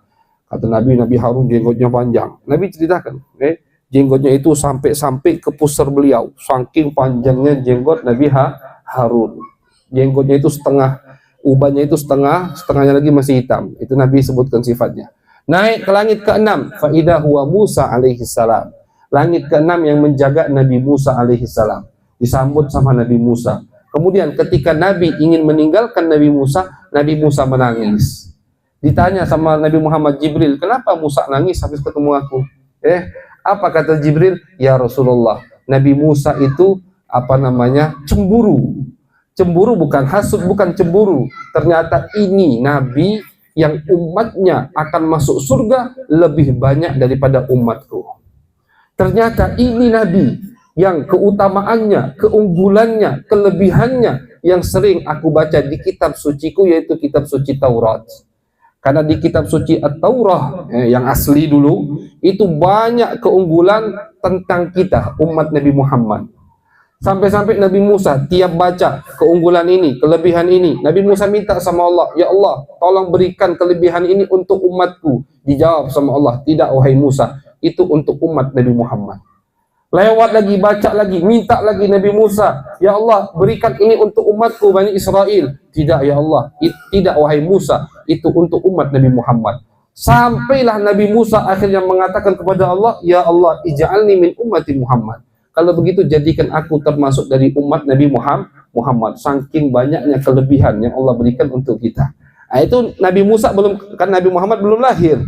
Kata Nabi Harun jenggotnya panjang. Nabi ceritakan, jenggotnya itu sampai ke pusar beliau. Saking panjangnya jenggot Nabi Harun. Jenggotnya itu setengah, ubannya itu setengahnya lagi masih hitam. Itu Nabi sebutkan sifatnya. Naik ke langit ke-6, fa idza huwa Musa alaihissalam. Langit ke-6 yang menjaga Nabi Musa alaihissalam. Disambut sama Nabi Musa. Kemudian ketika Nabi ingin meninggalkan Nabi Musa menangis. Ditanya sama Nabi Muhammad, Jibril, kenapa Musa nangis habis ketemu aku? Apa kata Jibril? Ya Rasulullah, Nabi Musa itu cemburu. Cemburu bukan hasud, bukan cemburu. Ternyata ini Nabi yang umatnya akan masuk surga lebih banyak daripada umatku. Ternyata ini Nabi yang keutamaannya, keunggulannya, kelebihannya yang sering aku baca di kitab suciku, yaitu kitab suci Taurat. Karena di kitab suci At-Taurah yang asli dulu itu banyak keunggulan tentang kita umat Nabi Muhammad. Sampai-sampai Nabi Musa tiap baca keunggulan ini, kelebihan ini, Nabi Musa minta sama Allah, ya Allah, tolong berikan kelebihan ini untuk umatku. Dijawab sama Allah, tidak wahai Musa, itu untuk umat Nabi Muhammad. Lewat lagi, baca lagi, minta lagi Nabi Musa, ya Allah, berikan ini untuk umatku Bani Israel. Tidak ya Allah, tidak wahai Musa, itu untuk umat Nabi Muhammad. Sampailah Nabi Musa akhirnya mengatakan kepada Allah, ya Allah, ij'alni min ummati Muhammad. Kalau begitu jadikan aku termasuk dari umat Nabi Muhammad. Saking banyaknya kelebihan yang Allah berikan untuk kita. Nah, itu Nabi Musa belum, kan Nabi Muhammad belum lahir.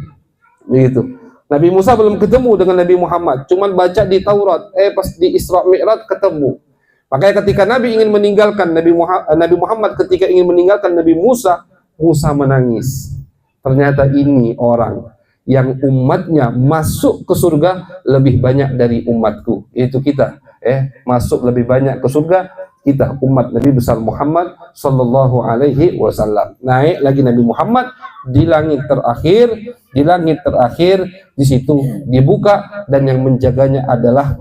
Begitu. Nabi Musa belum ketemu dengan Nabi Muhammad, cuman baca di Taurat, pas di Isra Mi'raj ketemu. Makanya ketika Nabi ingin meninggalkan Nabi Muhammad ketika ingin meninggalkan Nabi Musa, Musa menangis. Ternyata ini orang yang umatnya masuk ke surga lebih banyak dari umatku. Itu kita, masuk lebih banyak ke surga kita umat Nabi besar Muhammad sallallahu alaihi wasallam. Naik lagi Nabi Muhammad di langit terakhir, di situ dibuka dan yang menjaganya adalah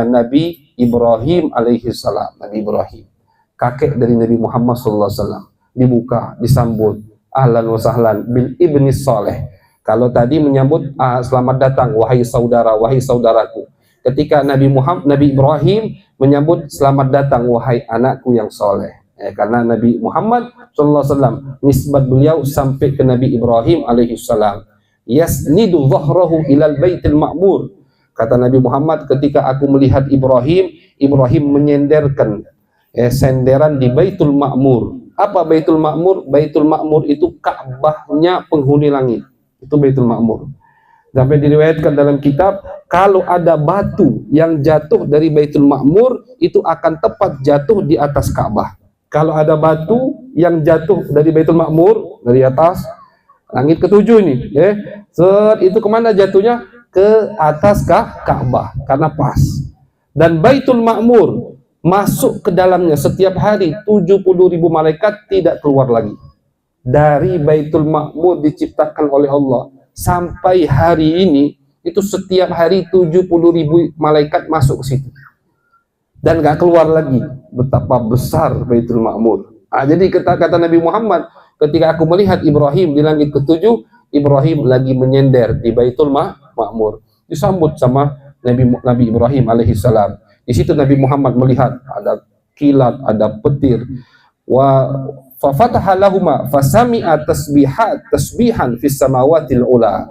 Nabi Ibrahim alaihi salam. Nabi Ibrahim, kakek dari Nabi Muhammad sallallahu alaihi wasallam, dibuka, disambut ahlan wa sahlan bil ibni saleh. Kalau tadi menyambut selamat datang wahai saudara, wahai saudaraku. Ketika Nabi Ibrahim menyambut selamat datang wahai anakku yang soleh. Karena Nabi Muhammad SAW nisbat beliau sampai ke Nabi Ibrahim alaihissalam. Yasnidu dhahrahu ilal baitil ma'mur. Kata Nabi Muhammad, ketika aku melihat Ibrahim menyenderkan senderan di Baitul Ma'mur. Apa Baitul Ma'mur? Baitul Ma'mur itu Ka'bahnya penghuni langit. Itu Baitul Ma'mur. Sampai diriwayatkan dalam kitab, kalau ada batu yang jatuh dari Baitul Ma'mur, itu akan tepat jatuh di atas Ka'bah. Kalau ada batu yang jatuh dari Baitul Ma'mur, dari atas langit ketujuh ini, itu kemana jatuhnya? Ke atas Ka'bah, karena pas. Dan Baitul Ma'mur masuk ke dalamnya setiap hari 70.000 malaikat tidak keluar lagi. Dari Baitul Ma'mur diciptakan oleh Allah sampai hari ini, itu setiap hari 70.000 malaikat masuk ke situ dan gak keluar lagi. Betapa besar Baitul Ma'mur. Jadi kata Nabi Muhammad, ketika aku melihat Ibrahim di langit ketujuh, Ibrahim lagi menyender di Baitul Ma'mur, disambut sama Nabi Ibrahim alaihissalam. Di situ Nabi Muhammad melihat ada kilat, ada petir. Wa fafataha lahuma fasami'a tasbihan fis samawatil ula.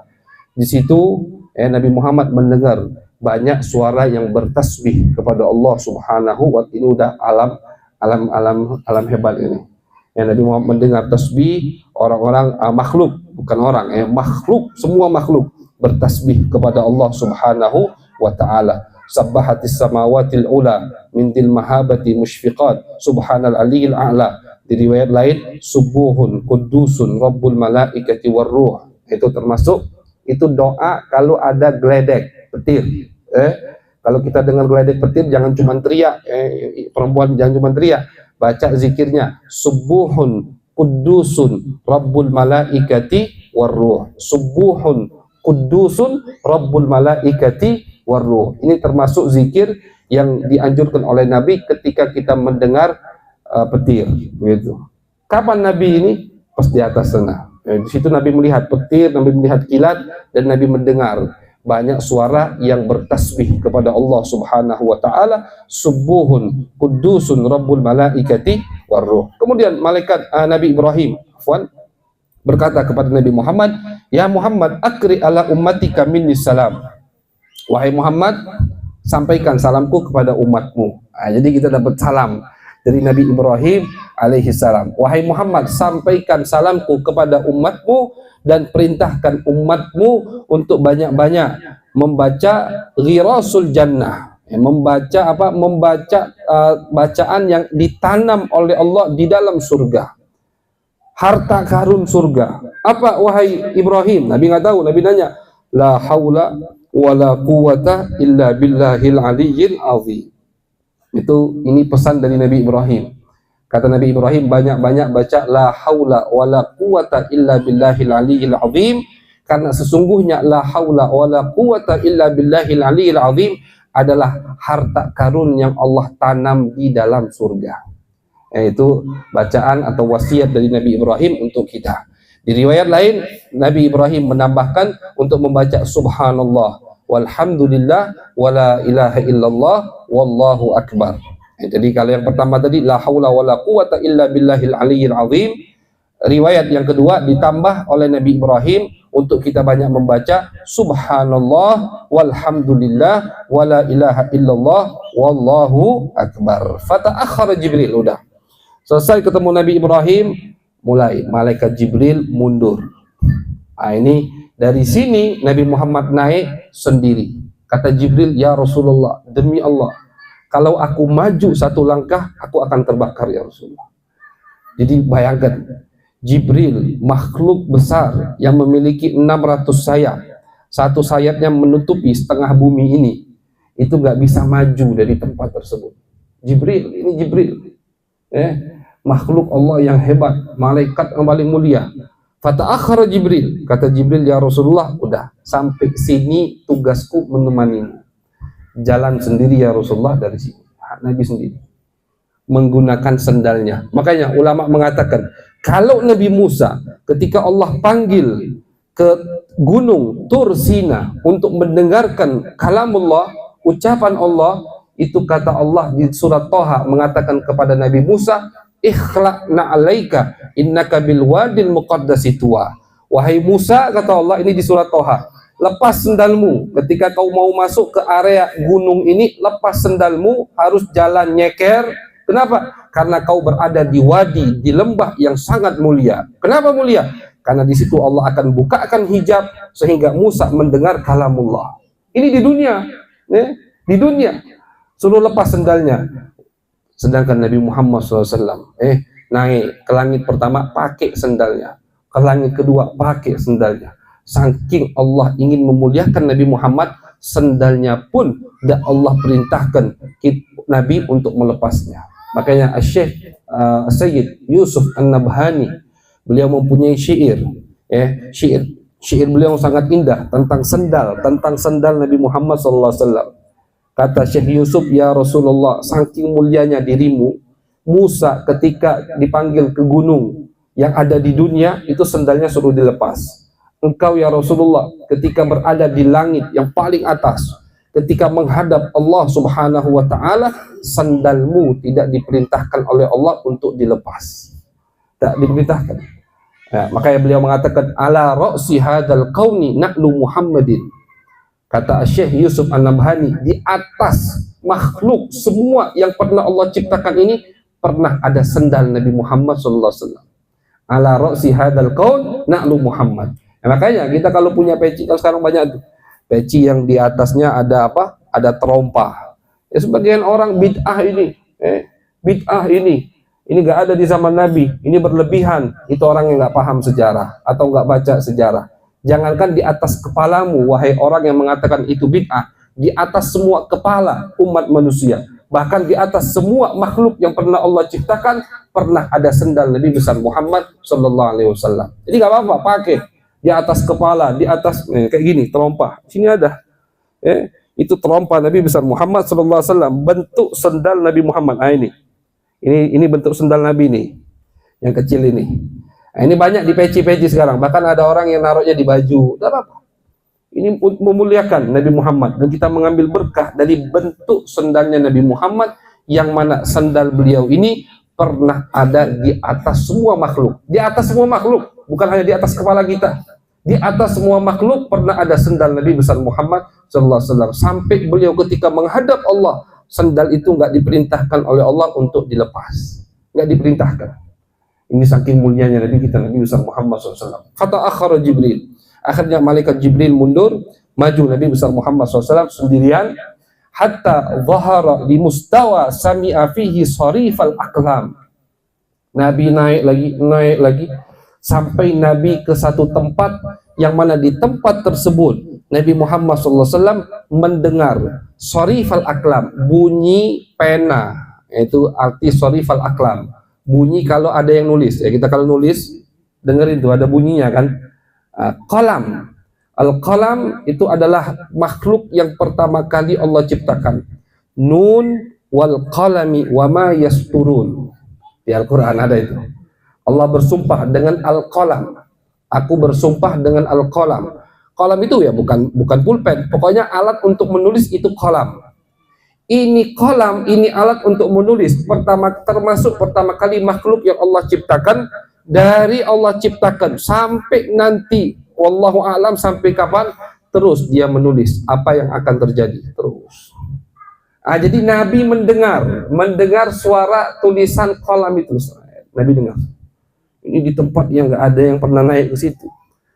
Di situ Nabi Muhammad mendengar banyak suara yang bertasbih kepada Allah Subhanahu wa ta'ala. Ini udah alam hebat ini. Nabi Muhammad mendengar tasbih orang-orang makhluk, bukan orang, makhluk, semua makhluk bertasbih kepada Allah Subhanahu wa ta'ala. Sabbahatis samawatil ula min dil mahabati musyfiqat subhanal aliyil a'la. Di riwayat lain, subuhun kudusun rabbul malaikati warruh. Itu termasuk, itu doa kalau ada geledek petir. Kalau kita dengar geledek petir, jangan cuma teriak, perempuan jangan cuma teriak, baca zikirnya, subuhun kudusun rabbul malaikati warruh. Subuhun kudusun rabbul malaikati warruh. Ini termasuk zikir yang dianjurkan oleh Nabi ketika kita mendengar petir, begitu. Kapan Nabi ini? Pas di atas sana. Di situ Nabi melihat petir, Nabi melihat kilat, dan Nabi mendengar banyak suara yang bertasbih kepada Allah Subhanahu wa ta'ala. Subuhun kudusun rabbul malaikati warruh. Kemudian malaikat Nabi Ibrahim berkata kepada Nabi Muhammad, ya Muhammad, akri ala ummatika minni salam. Wahai Muhammad, sampaikan salamku kepada umatmu. Jadi kita dapat salam dari Nabi Ibrahim alaihi salam, wahai Muhammad, sampaikan salamku kepada umatmu dan perintahkan umatmu untuk banyak-banyak membaca ghirasul jannah, membaca apa? Membaca bacaan yang ditanam oleh Allah di dalam surga, harta karun surga. Apa wahai Ibrahim? Nabi nggak tahu. Nabi nanya, la haula wala quwata illa billahil aliyyil azim. Ini pesan dari Nabi Ibrahim. Kata Nabi Ibrahim, banyak-banyak baca la haula wala quwata illa billahil aliyyil azim, karena sesungguhnya la haula wala quwata illa billahil aliyyil azim adalah harta karun yang Allah tanam di dalam surga. Itu bacaan atau wasiat dari Nabi Ibrahim untuk kita. Di riwayat lain, Nabi Ibrahim menambahkan untuk membaca subhanallah walhamdulillah wala ilaha illallah wallahu akbar. Jadi kalau yang pertama tadi la haula wala quwata illa billahil aliyyil azim, riwayat yang kedua ditambah oleh Nabi Ibrahim untuk kita banyak membaca subhanallah walhamdulillah wala ilaha illallah wallahu akbar. Fata'akhkhara Jibril, udah selesai ketemu Nabi Ibrahim, mulai malaikat Jibril mundur. Ini dari sini Nabi Muhammad naik sendiri. Kata Jibril, ya Rasulullah, demi Allah, kalau aku maju satu langkah, aku akan terbakar ya Rasulullah. Jadi bayangkan, Jibril, makhluk besar yang memiliki 600 sayap, satu sayapnya menutupi setengah bumi ini, itu nggak bisa maju dari tempat tersebut. Jibril, ini Jibril, makhluk Allah yang hebat, malaikat yang paling mulia. Fata'akhkhara Jibril, kata Jibril, ya Rasulullah, udah sampai sini tugasku menemanimu. Jalan sendiri ya Rasulullah dari sini. Nabi sendiri menggunakan sendalnya. Makanya ulama mengatakan, kalau Nabi Musa ketika Allah panggil ke gunung Tur Sina untuk mendengarkan kalamullah, ucapan Allah, itu kata Allah di surat Thaha mengatakan kepada Nabi Musa, ikhla'na alaika innaka bil wadil muqaddasi tuwa. Wahai Musa, kata Allah ini di surat Thaha, lepas sendalmu ketika kau mau masuk ke area gunung ini, lepas sendalmu, harus jalan nyeker. Kenapa? Karena kau berada di wadi, di lembah yang sangat mulia. Kenapa mulia? Karena di situ Allah akan bukakan hijab sehingga Musa mendengar kalamullah. Ini di dunia, di dunia. Suruh lepas sendalnya. Sedangkan Nabi Muhammad SAW naik ke langit pertama pakai sendalnya, ke langit kedua pakai sendalnya. Saking Allah ingin memuliakan Nabi Muhammad, sendalnya pun dan Allah perintahkan Nabi untuk melepasnya. Makanya Syekh Sayyid Yusuf An-Nabhani, beliau mempunyai syair, syair beliau sangat indah tentang sendal Nabi Muhammad SAW. Kata Syekh Yusuf, ya Rasulullah, saking mulianya dirimu, Musa ketika dipanggil ke gunung yang ada di dunia, itu sendalnya suruh dilepas. Engkau ya Rasulullah ketika berada di langit yang paling atas, ketika menghadap Allah Subhanahu wa ta'ala, sandalmu tidak diperintahkan oleh Allah untuk dilepas. Tak diperintahkan. Makanya beliau mengatakan, ala ra'si hadal qauni na'lu Muhammadin. Kata Syekh Yusuf An-Nabhani, di atas makhluk semua yang pernah Allah ciptakan ini, pernah ada sendal Nabi Muhammad SAW. Ala ra'si hadal qaun na'lu Muhammad. Makanya kita kalau punya peci, kalau sekarang banyak tuh peci yang di atasnya ada apa? Ada terompa. Sebagian orang bid'ah ini, bid'ah ini nggak ada di zaman Nabi, ini berlebihan. Itu orang yang nggak paham sejarah atau nggak baca sejarah. Jangankan di atas kepalamu, wahai orang yang mengatakan itu bid'ah, di atas semua kepala umat manusia, bahkan di atas semua makhluk yang pernah Allah ciptakan, pernah ada sendal Nabi besar Muhammad Sallallahu Alaihi Wasallam. Jadi nggak apa-apa, pakai di atas kepala, di atas kayak gini, terompa. Sini ada, itu terompa Nabi besar Muhammad Sallallahu Alaihi Wasallam, bentuk sendal Nabi Muhammad. Ini bentuk sendal Nabi nih, yang kecil ini. Ini banyak di peci-peci sekarang, bahkan ada orang yang naruhnya di baju. Tidak apa-apa. Ini memuliakan Nabi Muhammad, dan kita mengambil berkah dari bentuk sendalnya Nabi Muhammad, yang mana sendal beliau ini pernah ada di atas semua makhluk. Di atas semua makhluk, bukan hanya di atas kepala kita. Di atas semua makhluk pernah ada sendal Nabi besar Muhammad Sallallahu Alaihi Wasallam. Sampai beliau ketika menghadap Allah, sendal itu nggak diperintahkan oleh Allah untuk dilepas. nggak diperintahkan. Ini saking mulianya Nabi kita, Nabi besar Muhammad SAW. Kata akhara Jibril. Akhirnya malaikat Jibril mundur, maju Nabi besar Muhammad SAW sendirian, hatta zahara di mustawa sami'a fihi sarifal aqlam. Nabi naik lagi, sampai Nabi ke satu tempat yang mana di tempat tersebut Nabi Muhammad SAW mendengar sarifal aqlam, bunyi pena. Itu arti sarifal aqlam. Bunyi kalau ada yang nulis. Ya, kita kalau nulis, dengerin tuh ada bunyinya kan. Qalam. Al-qalam itu adalah makhluk yang pertama kali Allah ciptakan. Nun wal qalami wa ma yasturun. Di Al-Quran ada itu. Allah bersumpah dengan al-qalam. Aku bersumpah dengan al-qalam. Qalam itu ya bukan pulpen. Pokoknya alat untuk menulis itu qalam. Ini qalam, ini alat untuk menulis. Termasuk pertama kali makhluk yang Allah ciptakan. Dari Allah ciptakan sampai nanti wallahu a'lam sampai kapan terus dia menulis apa yang akan terjadi terus. Jadi Nabi mendengar suara tulisan qalam itu. Nabi dengar. Ini di tempat yang nggak ada yang pernah naik ke situ.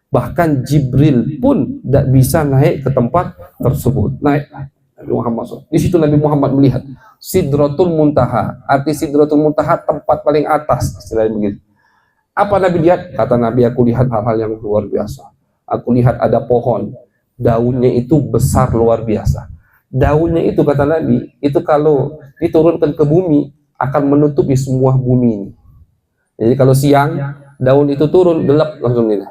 Bahkan Jibril pun tidak bisa naik ke tempat tersebut. Naik Nabi Muhammad SAW. Di situ Nabi Muhammad melihat Sidratul Muntaha. Arti Sidratul Muntaha tempat paling atas, istilahnya begitu. Apa Nabi lihat? Kata Nabi, aku lihat hal-hal yang luar biasa. Aku lihat ada pohon, daunnya itu besar luar biasa. Daunnya itu kata Nabi, itu kalau diturunkan ke bumi akan menutupi semua bumi ini. Jadi kalau siang daun itu turun, gelap langsung ini.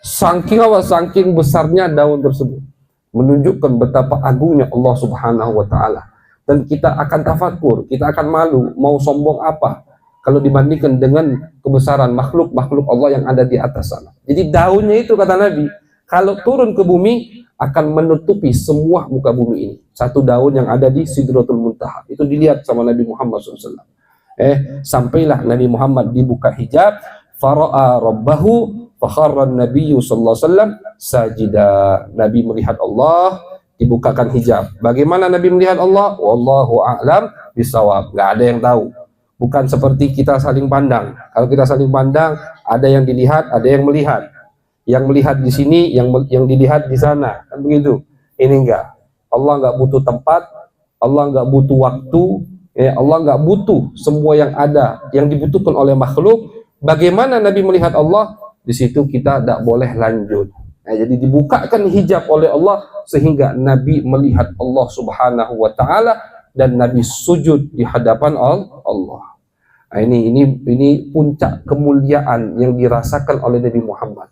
Saking besarnya daun tersebut, menunjukkan betapa agungnya Allah Subhanahu wa Ta'ala. Dan kita akan tafakur, kita akan malu, mau sombong apa kalau dibandingkan dengan kebesaran makhluk Allah yang ada di atas sana. Jadi daunnya itu kata Nabi, kalau turun ke bumi akan menutupi semua muka bumi ini. Satu daun yang ada di Sidratul Muntaha. Itu dilihat sama Nabi Muhammad SAW. Sampailah Nabi Muhammad dibuka hijab, fara'a rabbahu fakharran nabiyyu sallallahu alaihi wasallam sajida. Nabi melihat Allah, dibukakan hijab. Bagaimana Nabi melihat Allah? Wallahu a'lam bisawab. Enggak ada yang tahu. Bukan seperti kita saling pandang. Kalau kita saling pandang, ada yang dilihat, ada yang melihat. Yang melihat di sini, yang dilihat di sana. Kan begitu. Ini enggak. Allah enggak butuh tempat, Allah enggak butuh waktu, Allah enggak butuh semua yang ada, yang dibutuhkan oleh makhluk. Bagaimana Nabi melihat Allah? Di situ kita tidak boleh lanjut. Jadi dibukakan hijab oleh Allah sehingga Nabi melihat Allah Subhanahu wa Ta'ala dan Nabi sujud di hadapan Allah. Ini puncak kemuliaan yang dirasakan oleh Nabi Muhammad.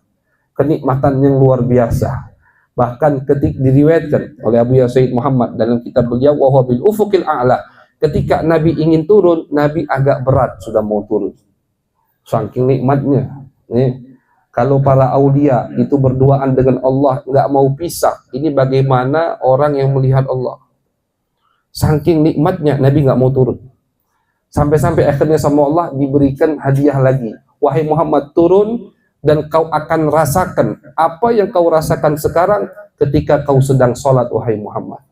Kenikmatan yang luar biasa. Bahkan ketika diriwayatkan oleh Abu Said Muhammad dalam kitab beliau wa huwa bil ufuqil a'la, ketika Nabi ingin turun, Nabi agak berat sudah mau turun. Saking nikmatnya. Kalau para aulia itu berduaan dengan Allah nggak mau pisah, ini bagaimana orang yang melihat Allah? Saking nikmatnya Nabi nggak mau turun. Sampai-sampai akhirnya sama Allah diberikan hadiah lagi. Wahai Muhammad, turun dan kau akan rasakan apa yang kau rasakan sekarang ketika kau sedang sholat, wahai Muhammad.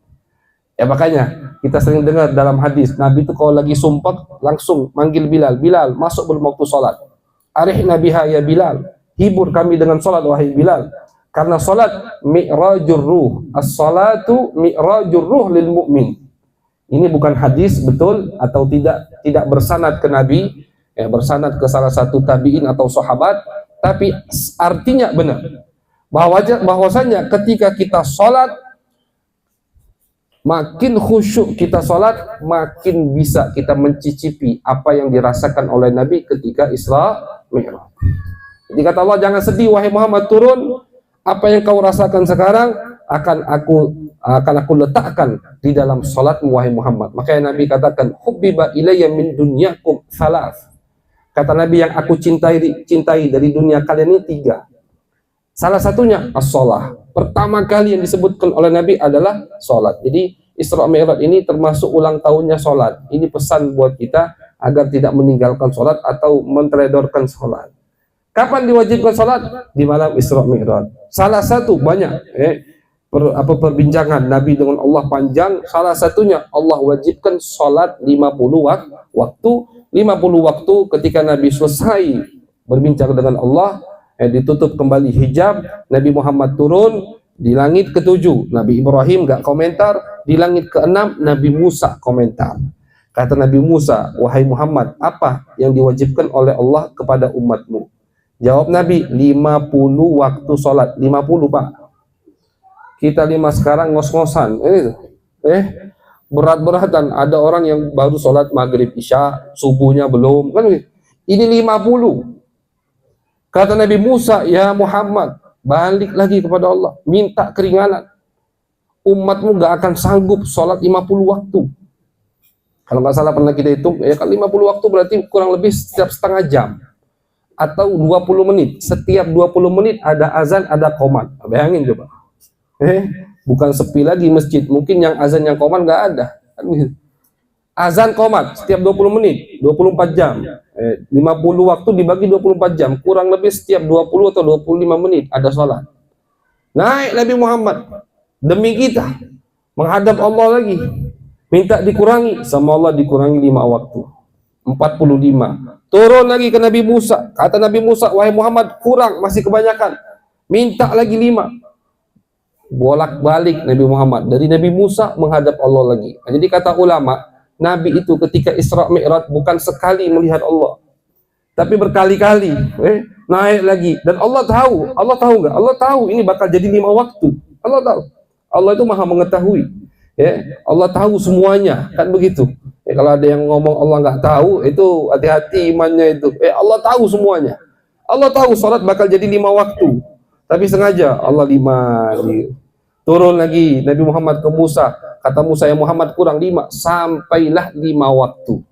Ya makanya kita sering dengar dalam hadis Nabi itu kalau lagi sumpah langsung manggil Bilal, Bilal masuk belum waktu sholat. Arihna biha ya Bilal, hibur kami dengan sholat wahai Bilal. Karena sholat mi'rajur ruh, as-salatu mi'rajur ruh lil mu'min. Ini bukan hadis betul atau tidak bersanad ke Nabi, bersanad ke salah satu tabi'in atau sahabat, tapi artinya benar. Bahwasanya ketika kita sholat, makin khusyuk kita sholat, makin bisa kita mencicipi apa yang dirasakan oleh Nabi ketika Isra Mi'raj. Jadi kata Allah, jangan sedih wahai Muhammad, turun, apa yang kau rasakan sekarang akan aku letakkan di dalam salatmu wahai Muhammad. Makanya Nabi katakan, hubbiba ilayya min dunyakum thalath. Kata Nabi, yang aku cintai dari dunia kalian ini 3. Salah satunya as-shalah. Pertama kali yang disebutkan oleh Nabi adalah salat. Jadi Isra Mi'raj ini termasuk ulang tahunnya salat. Ini pesan buat kita agar tidak meninggalkan salat atau menteledorkan salat. Kapan diwajibkan salat? Di malam Isra Mi'raj. Salah satu banyak perbincangan Nabi dengan Allah panjang. Salah satunya Allah wajibkan salat 50 waktu 50 waktu ketika Nabi selesai berbincang dengan Allah, ditutup kembali hijab, Nabi Muhammad turun di langit ke-7. Nabi Ibrahim gak komentar. Di langit ke-6 Nabi Musa komentar. Kata Nabi Musa, wahai Muhammad, apa yang diwajibkan oleh Allah kepada umatmu? Jawab Nabi, 50 waktu sholat. 50 Pak. Kita 5 sekarang ngos-ngosan. Berat-beratan. Ada orang yang baru sholat maghrib isya, subuhnya belum. Kan ini 50. Kata Nabi Musa, ya Muhammad, balik lagi kepada Allah. Minta keringanan. Umatmu gak akan sanggup sholat 50 waktu. Kalau nggak salah pernah kita hitung, ya kan 50 waktu berarti kurang lebih setiap setengah jam atau 20 menit. Setiap 20 menit ada azan, ada qomat. Bayangin coba. Bukan sepi lagi masjid. Mungkin yang azan yang qomat nggak ada. Azan qomat setiap 20 menit, 24 jam. 50 waktu dibagi 24 jam, kurang lebih setiap 20 atau 25 menit ada sholat. Naik Nabi Muhammad demi kita menghadap Allah lagi. Minta dikurangi, sama Allah dikurangi 5 waktu. 45. Turun lagi ke Nabi Musa. Kata Nabi Musa, wahai Muhammad, kurang, masih kebanyakan. Minta lagi 5. Bolak-balik Nabi Muhammad. Dari Nabi Musa menghadap Allah lagi. Nah, jadi kata ulama, Nabi itu ketika Isra Mi'raj bukan sekali melihat Allah, tapi berkali-kali. Naik lagi. Dan Allah tahu nggak? Allah tahu ini bakal jadi 5 waktu. Allah tahu. Allah itu maha mengetahui. Allah tahu semuanya, kan begitu. Kalau ada yang ngomong Allah nggak tahu, itu hati-hati imannya itu. Allah tahu semuanya. Allah tahu sholat bakal jadi 5 waktu, tapi sengaja Allah 5. Turun lagi Nabi Muhammad ke Musa. Kata Musa, ya Muhammad kurang 5, sampailah 5 waktu.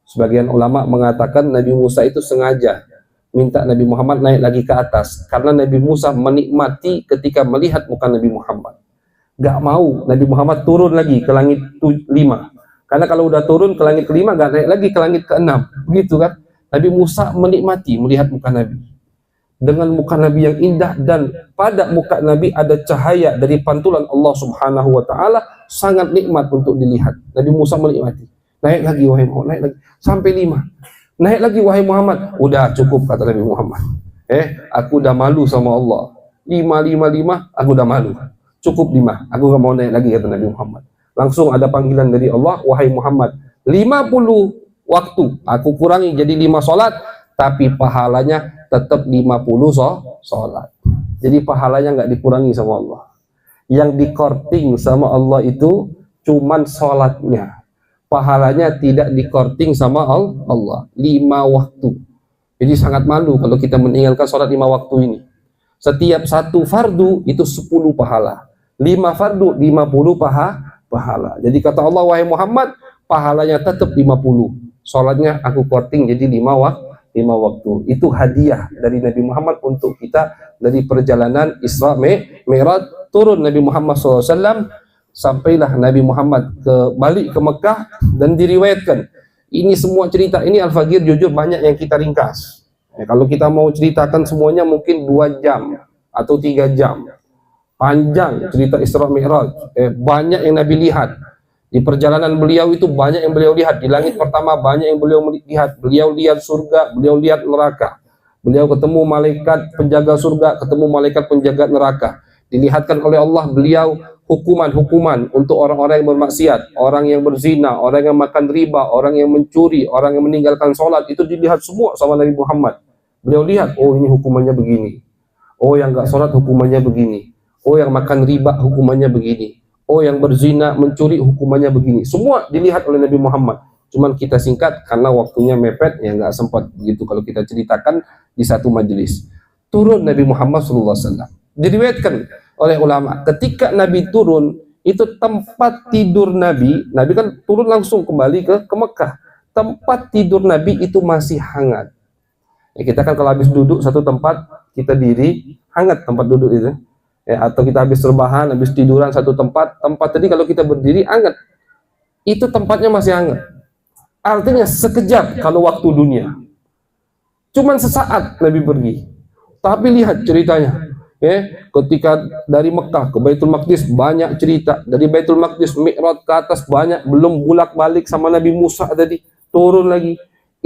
Sebagian ulama mengatakan Nabi Musa itu sengaja minta Nabi Muhammad naik lagi ke atas, karena Nabi Musa menikmati ketika melihat muka Nabi Muhammad. Gak mau Nabi Muhammad turun lagi ke langit 5. Karena kalau udah turun ke langit ke-5 gak naik lagi ke langit ke-6. Begitu kan? Nabi Musa menikmati melihat muka Nabi. Dengan muka Nabi yang indah, dan pada muka Nabi ada cahaya dari pantulan Allah Subhanahu wa taala, sangat nikmat untuk dilihat. Nabi Musa menikmati. Naik lagi wahai Muhammad, naik lagi sampai 5. Naik lagi wahai Muhammad. Udah cukup, kata Nabi Muhammad. Aku udah malu sama Allah. 5, aku udah malu. Cukup 5, aku gak mau naik lagi, kata Nabi Muhammad. Langsung ada panggilan dari Allah, wahai Muhammad, 50 waktu aku kurangi jadi 5 sholat, tapi pahalanya tetap 50 sholat. Jadi pahalanya nggak dikurangi sama Allah. Yang dikorting sama Allah itu cuman sholatnya. Pahalanya tidak dikorting sama Allah. 5 waktu. Jadi sangat malu kalau kita meninggalkan sholat 5 waktu ini. Setiap satu fardu itu 10 pahala. 5 fardu 50 pahala. Jadi kata Allah, wahai Muhammad, pahalanya tetap 50. Sholatnya aku korting jadi 5 waktu. Itu hadiah dari Nabi Muhammad untuk kita dari perjalanan Isra Mi'raj. Turun Nabi Muhammad SAW, sampailah Nabi Muhammad balik ke Mekah, dan diriwayatkan ini semua cerita ini Al-Faqir jujur banyak yang kita ringkas. Kalau kita mau ceritakan semuanya mungkin 2 jam atau 3 jam. Panjang cerita Isra Mi'raj. Banyak yang Nabi lihat. Di perjalanan beliau itu banyak yang beliau lihat. Di langit pertama banyak yang beliau lihat. Beliau lihat surga, beliau lihat neraka. Beliau ketemu malaikat penjaga surga, ketemu malaikat penjaga neraka. Dilihatkan oleh Allah beliau hukuman-hukuman untuk orang-orang yang bermaksiat, orang yang berzina, orang yang makan riba, orang yang mencuri, orang yang meninggalkan sholat. Itu dilihat semua sama Nabi Muhammad. Beliau lihat, oh ini hukumannya begini. Oh yang gak sholat hukumannya begini. Oh yang makan riba hukumannya begini. Oh yang berzina, mencuri hukumannya begini. Semua dilihat oleh Nabi Muhammad. Cuman kita singkat karena waktunya mepet, ya nggak sempat begitu kalau kita ceritakan di satu majelis. Turun Nabi Muhammad SAW. Diriwayatkan oleh ulama, ketika Nabi turun, itu tempat tidur Nabi kan turun langsung kembali ke Mekah. Tempat tidur Nabi itu masih hangat. Ya, kita kan kalau habis duduk satu tempat, kita diri, hangat tempat duduk itu. Atau kita habis rebahan, habis tiduran satu tempat tadi kalau kita berdiri hangat, itu tempatnya masih hangat. Artinya sekejap kalau waktu dunia, cuman sesaat Nabi pergi. Tapi lihat ceritanya, ketika dari Mekah ke Baitul Maqdis banyak cerita, dari Baitul Maqdis Mi'raj ke atas banyak, belum bolak-balik sama Nabi Musa tadi, turun lagi,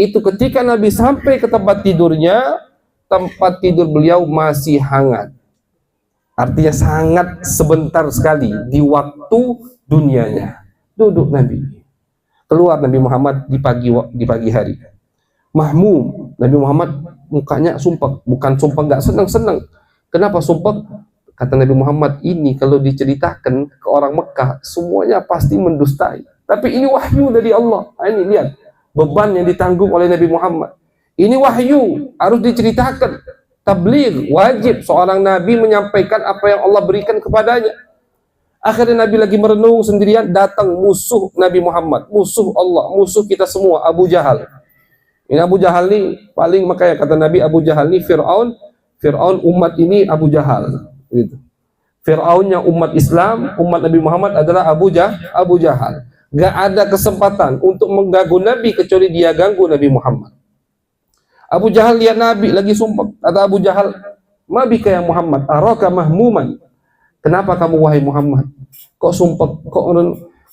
Itu ketika Nabi sampai ke tempat tidurnya, tempat tidur beliau masih hangat. Artinya sangat sebentar sekali di waktu dunianya. Duduk Nabi. Keluar Nabi Muhammad di pagi hari. Mahmum, Nabi Muhammad mukanya sumpah, bukan sumpah nggak senang-senang. Kenapa sumpah? Kata Nabi Muhammad, ini kalau diceritakan ke orang Mekah, semuanya pasti mendustai. Tapi ini wahyu dari Allah. Nah, ini lihat, beban yang ditanggung oleh Nabi Muhammad. Ini wahyu, harus diceritakan. Tabligh, wajib seorang Nabi menyampaikan apa yang Allah berikan kepadanya. Akhirnya Nabi lagi merenung sendirian, datang musuh Nabi Muhammad, musuh Allah, musuh kita semua, Abu Jahal. Ini Abu Jahal nih, paling makanya kata Nabi, Abu Jahal nih Fir'aun umat ini Abu Jahal. Gitu. Fir'aunnya umat Islam, umat Nabi Muhammad adalah Abu Jahal. Gak ada kesempatan untuk mengganggu Nabi kecuali dia ganggu Nabi Muhammad. Abu Jahal lihat Nabi lagi sumpah. Kata Abu Jahal, "Ma bika ya Muhammad, araka mahmuman." Kenapa kamu wahai Muhammad? Kok sumpah?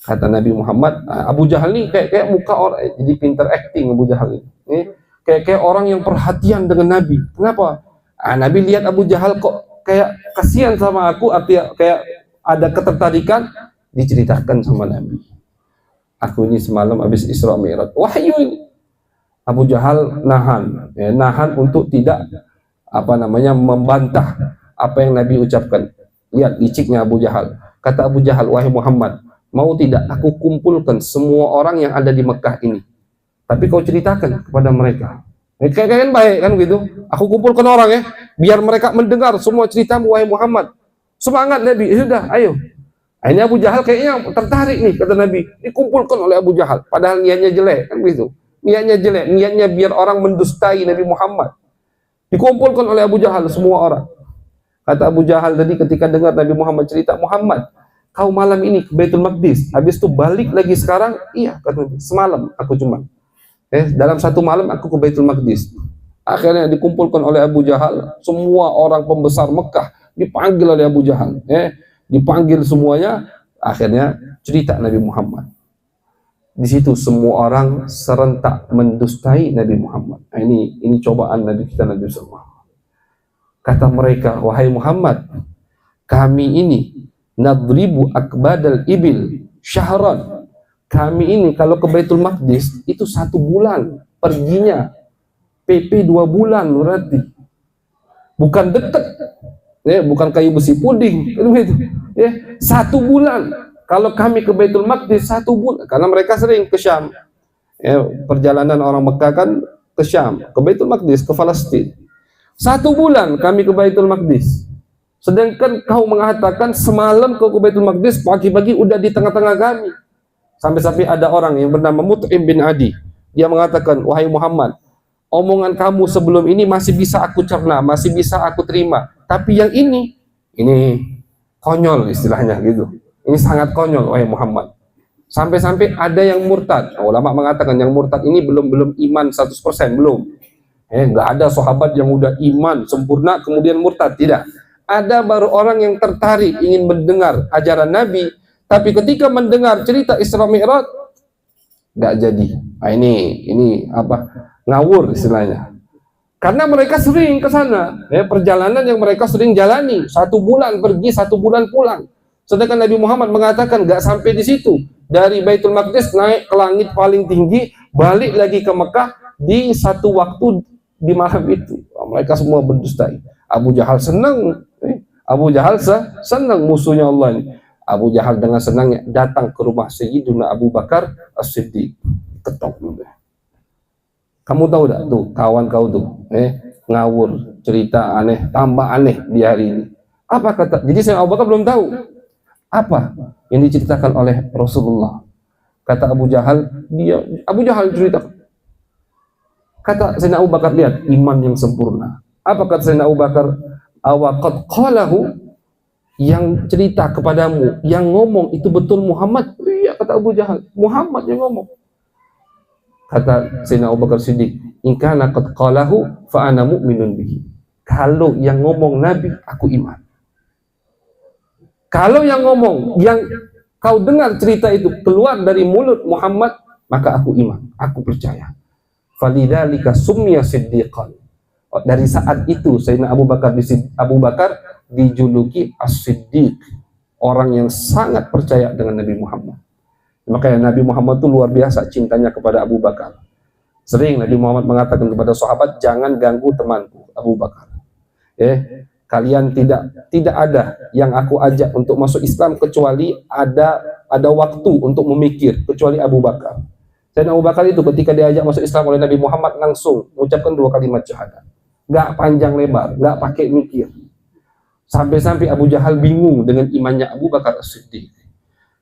Kata Nabi Muhammad, Abu Jahal nih kayak muka orang, jadi pinter acting Abu Jahal ini. Kayak orang yang perhatian dengan Nabi. Kenapa? Nabi lihat Abu Jahal kok kayak kasihan sama aku, artinya kayak ada ketertarikan, diceritakan sama Nabi. Aku ini semalam habis Isra Mi'raj. Wahyu ini. Abu Jahal nahan untuk tidak membantah apa yang Nabi ucapkan. Lihat liciknya Abu Jahal. Kata Abu Jahal, wahai Muhammad, mau tidak aku kumpulkan semua orang yang ada di Mekah ini, tapi kau ceritakan kepada mereka. Kayaknya baik kan gitu. Aku kumpulkan orang ya, biar mereka mendengar semua ceritamu wahai Muhammad. Semangat Nabi. Sudah, ayo. Ini Abu Jahal kayaknya tertarik nih, kata Nabi. Dikumpulkan oleh Abu Jahal, padahal niatnya jelek kan begitu. Niatnya jelek, niatnya biar orang mendustai Nabi Muhammad. Dikumpulkan oleh Abu Jahal semua orang. Kata Abu Jahal tadi ketika dengar Nabi Muhammad cerita, Muhammad, kau malam ini ke Baitul Maqdis, habis itu balik lagi sekarang? Iya, kata Nabi. Semalam aku cuma. Dalam satu malam aku ke Baitul Maqdis. Akhirnya dikumpulkan oleh Abu Jahal, semua orang pembesar Mekah dipanggil oleh Abu Jahal. Dipanggil semuanya, akhirnya cerita Nabi Muhammad. Di situ semua orang serentak mendustai Nabi Muhammad. Nah, ini cobaan Nabi kita Nabi sallallahu. Kata mereka, wahai Muhammad, kami ini nadribu akbadal ibil syahran. Kami ini kalau ke Baitul Maqdis itu 1 bulan perginya, PP 2 bulan berarti. Bukan dekat, bukan kayu besi puding, itu. 1 bulan. Kalau kami ke Baitul Maqdis 1 bulan, karena mereka sering ke Syam. Perjalanan orang Mekah kan ke Syam, ke Baitul Maqdis, ke Palestina. 1 bulan kami ke Baitul Maqdis. Sedangkan kau mengatakan semalam kau ke Baitul Maqdis, pagi-pagi udah di tengah-tengah kami. Sampai-sampai ada orang yang bernama Mut'im bin Adi. Dia mengatakan, wahai Muhammad, omongan kamu sebelum ini masih bisa aku cerna, masih bisa aku terima. Tapi yang ini konyol istilahnya gitu. Ini sangat konyol, wahai Muhammad. Sampai-sampai ada yang murtad. Ulama mengatakan yang murtad ini belum iman 100%, belum. Nggak ada sahabat yang udah iman sempurna kemudian murtad, tidak. Ada baru orang yang tertarik ingin mendengar ajaran Nabi, tapi ketika mendengar cerita Isra Mi'raj nggak jadi. Nah, ini ngawur istilahnya. Karena mereka sering ke sana, perjalanan yang mereka sering jalani, 1 bulan pergi, 1 bulan pulang. Sedangkan Nabi Muhammad mengatakan nggak sampai di situ. Dari Baitul Maqdis naik ke langit paling tinggi, balik lagi ke Mekah di 1 waktu di malam itu. Mereka semua berdustai. Abu Jahal senang. Abu Jahal senang musuhnya Allah ini. Abu Jahal dengan senangnya datang ke rumah Sayyidina Abu Bakar As-Siddiq. Ketok. Kamu tahu tak tuh kawan kau tuh, ngawur, cerita aneh, tambah aneh di hari ini. Apa kata? Jadi Sayyidina Abu Bakar belum tahu apa yang diceritakan oleh Rasulullah. Kata Abu Jahal, Abu Jahal cerita. Kata Sayyidina Abu Bakar, lihat iman yang sempurna. Apa kata Sayyidina Abu Bakar? Awaqad qalahu, yang cerita kepadamu, yang ngomong itu betul Muhammad? Iya, kata Abu Jahal, Muhammad yang ngomong. Kata Sayyidina Abu Bakar Siddiq, in kana qad qalahu fa ana mu'minun bihi. Kalau yang ngomong Nabi, aku iman. Kalau yang ngomong, yang kau dengar cerita itu keluar dari mulut Muhammad, maka aku iman, aku percaya. Falidzalika summiya siddiqan. Dari saat itu Sayyidina Abu Bakar dijuluki As-Siddiq, orang yang sangat percaya dengan Nabi Muhammad. Makanya Nabi Muhammad itu luar biasa cintanya kepada Abu Bakar. Sering Nabi Muhammad mengatakan kepada sahabat, jangan ganggu temanku Abu Bakar. Kalian tidak ada yang aku ajak untuk masuk Islam kecuali ada waktu untuk memikir, kecuali Abu Bakar. Dan Abu Bakar itu ketika diajak masuk Islam oleh Nabi Muhammad langsung mengucapkan 2 kalimat syahadat. Gak panjang lebar, gak pakai mikir. Sampai-sampai Abu Jahal bingung dengan imannya Abu Bakar As-Siddiq.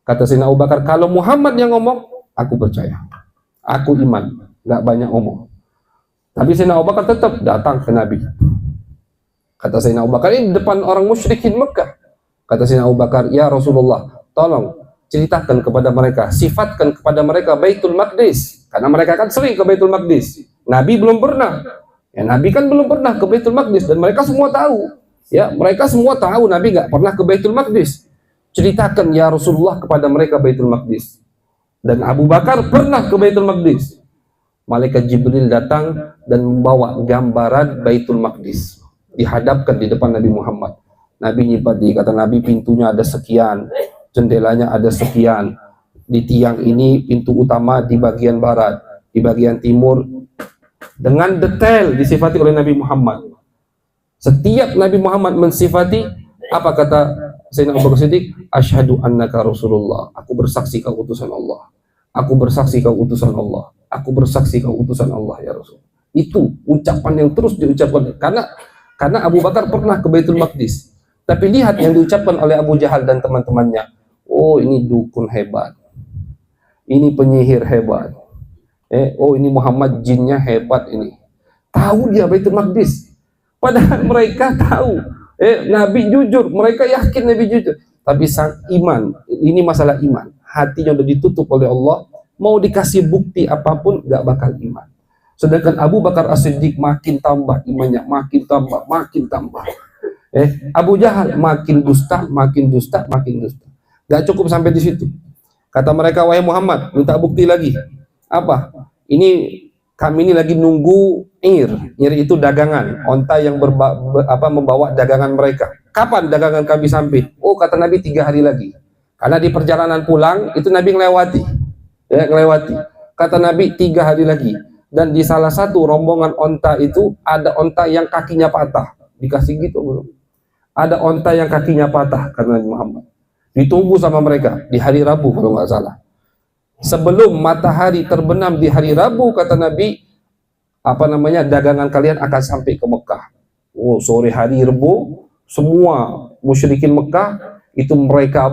Kata Sayyidina Abu Bakar, kalau Muhammad yang ngomong, aku percaya. Aku iman, gak banyak ngomong. Tapi Sayyidina Abu Bakar tetap datang ke Nabi. Kata Sayyidina Abu Bakar, ini depan orang musyrikin Mekah. Kata Sayyidina Abu Bakar, ya Rasulullah, tolong ceritakan kepada mereka, sifatkan kepada mereka Baitul Maqdis. Karena mereka kan sering ke Baitul Maqdis. Nabi belum pernah. Ya, Nabi kan belum pernah ke Baitul Maqdis dan mereka semua tahu. Ya, mereka semua tahu Nabi nggak pernah ke Baitul Maqdis. Ceritakan ya Rasulullah kepada mereka Baitul Maqdis. Dan Abu Bakar pernah ke Baitul Maqdis. Malaikat Jibril datang dan membawa gambaran Baitul Maqdis. Dihadapkan di depan Nabi Muhammad. Nabi nyipati, kata Nabi pintunya ada sekian, jendelanya ada sekian. Di tiang ini pintu utama di bagian barat, di bagian timur. Dengan detail disifati oleh Nabi Muhammad. Setiap Nabi Muhammad mensifati, apa kata Sayyidina Abu Bakar Siddiq? Asyhadu annaka Rasulullah. Aku bersaksi kau utusan Allah. Aku bersaksi kau utusan Allah. Aku bersaksi kau utusan Allah ya Rasul. Itu ucapan yang terus diucapkan karena Abu Bakar pernah ke Baitul Maqdis. Tapi lihat yang diucapkan oleh Abu Jahal dan teman-temannya. Oh, ini dukun hebat. Ini penyihir hebat. Oh, ini Muhammad jinnya hebat ini. Tahu dia Baitul Maqdis. Padahal mereka tahu. Nabi jujur, mereka yakin Nabi jujur. Tapi sang iman, ini masalah iman. Hatinya udah ditutup oleh Allah, mau dikasih bukti apapun gak bakal iman. Sedangkan Abu Bakar As-Siddiq makin tambah imannya, makin tambah, makin tambah. Abu Jahal makin dusta, makin dusta, makin dusta. Gak cukup sampai di situ. Kata mereka, wahai Muhammad, minta bukti lagi. Apa? Ini kami ini lagi nunggu Ir itu dagangan, onta yang membawa dagangan mereka. Kapan dagangan kami sampai? Oh, kata Nabi 3 hari lagi. Karena di perjalanan pulang itu Nabi ngelewati. Kata Nabi 3 hari lagi. Dan di salah satu rombongan onta itu ada onta yang kakinya patah. Dikasih gitu belum? Ada onta yang kakinya patah karena Nabi Muhammad. Ditunggu sama mereka di hari Rabu kalau nggak salah. Sebelum matahari terbenam di hari Rabu, kata Nabi, dagangan kalian akan sampai ke Mekah. Oh, sore hari Rabu, semua musyrikin Mekah itu mereka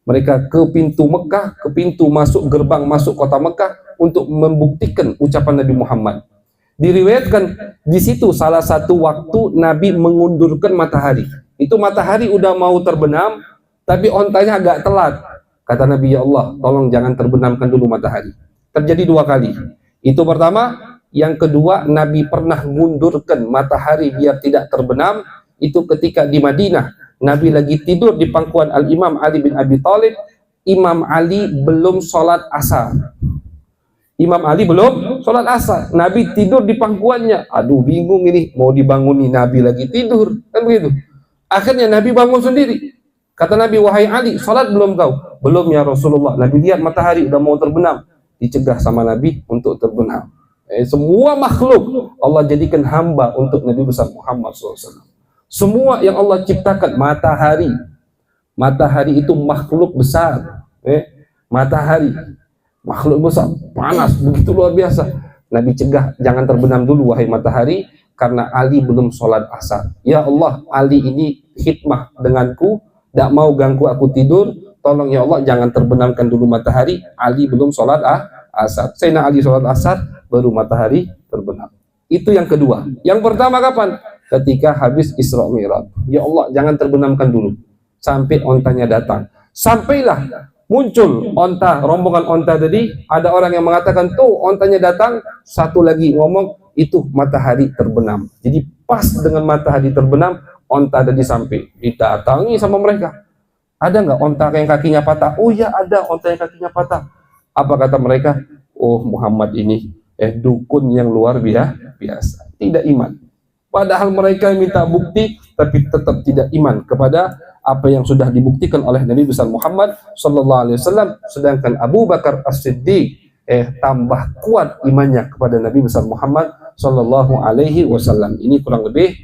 Mereka ke pintu Mekah, ke pintu masuk gerbang masuk kota Mekah untuk membuktikan ucapan Nabi Muhammad. Diriwayatkan di situ salah satu waktu Nabi mengundurkan matahari. Itu matahari udah mau terbenam, tapi ontanya agak telat. Kata Nabi, ya Allah, tolong jangan terbenamkan dulu matahari. Terjadi 2 kali. Itu pertama. Yang kedua, Nabi pernah mengundurkan matahari biar tidak terbenam. Itu ketika di Madinah. Nabi lagi tidur di pangkuan Al-Imam Ali bin Abi Thalib. Imam Ali belum sholat asar. Imam Ali belum sholat asar. Nabi tidur di pangkuannya. Aduh, bingung ini. Mau dibanguni Nabi lagi tidur. Kan begitu. Akhirnya Nabi bangun sendiri. Kata Nabi, wahai Ali, sholat belum kau? Belum ya Rasulullah. Nabi lihat matahari udah mau terbenam. Dicegah sama Nabi untuk terbenam. Semua makhluk Allah jadikan hamba untuk Nabi besar Muhammad SAW. Semua yang Allah ciptakan, matahari itu makhluk besar. Matahari makhluk besar, panas, begitu luar biasa. Nabi cegah, jangan terbenam dulu wahai matahari, karena Ali belum sholat asar. Ya Allah, Ali ini khidmah denganku, tidak mau ganggu aku tidur. Tolong ya Allah, jangan terbenamkan dulu matahari. Ali belum sholat asar. Sayyidina Ali sholat asar, baru matahari terbenam. Itu yang kedua. Yang pertama kapan? Ketika habis Isra Mi'raj. Ya Allah, jangan terbenamkan dulu sampai ontanya datang. Sampailah muncul onta, rombongan onta tadi. Ada orang yang mengatakan, tuh ontanya datang. Satu lagi ngomong, itu matahari terbenam. Jadi pas dengan matahari terbenam, onta tadi sampai. Didatangi sama mereka. Ada nggak onta yang kakinya patah? Oh ya ada onta yang kakinya patah. Apa kata mereka? Oh, Muhammad ini dukun yang luar biasa, tidak iman. Padahal mereka minta bukti, tapi tetap tidak iman kepada apa yang sudah dibuktikan oleh Nabi besar Muhammad sallallahu alaihi wasallam. Sedangkan Abu Bakar As-Siddiq tambah kuat imannya kepada Nabi besar Muhammad sallallahu alaihi wasallam. Ini kurang lebih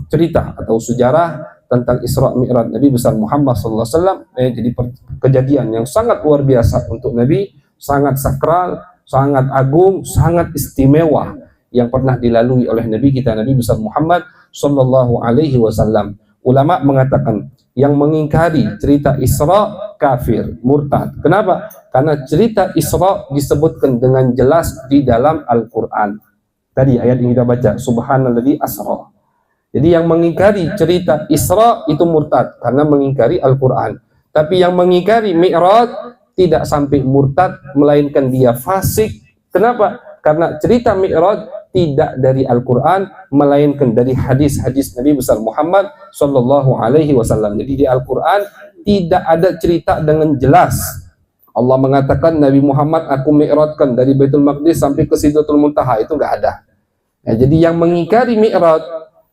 cerita atau sejarah tentang Isra Mi'raj Nabi besar Muhammad sallallahu alaihi wasallam. Jadi kejadian yang sangat luar biasa untuk Nabi, sangat sakral, sangat agung, sangat istimewa yang pernah dilalui oleh Nabi kita Nabi besar Muhammad sallallahu alaihi wasallam. Ulama mengatakan yang mengingkari cerita Isra kafir, murtad. Kenapa? Karena cerita Isra disebutkan dengan jelas di dalam Al-Quran. Tadi ayat yang kita baca, Subhanalladzi asra. Jadi yang mengingkari cerita Isra itu murtad karena mengingkari Al-Quran. Tapi yang mengingkari Mi'raj tidak sampai murtad, melainkan dia fasik. Kenapa? Karena cerita Mi'raj tidak dari Al-Quran, melainkan dari hadis-hadis Nabi besar Muhammad sallallahu alaihi wasallam. Jadi di Al-Quran tidak ada cerita dengan jelas. Allah mengatakan Nabi Muhammad aku mi'rajkan dari Baitul Maqdis sampai ke Sidratul Muntaha, itu enggak ada. Jadi yang mengingkari Mi'raj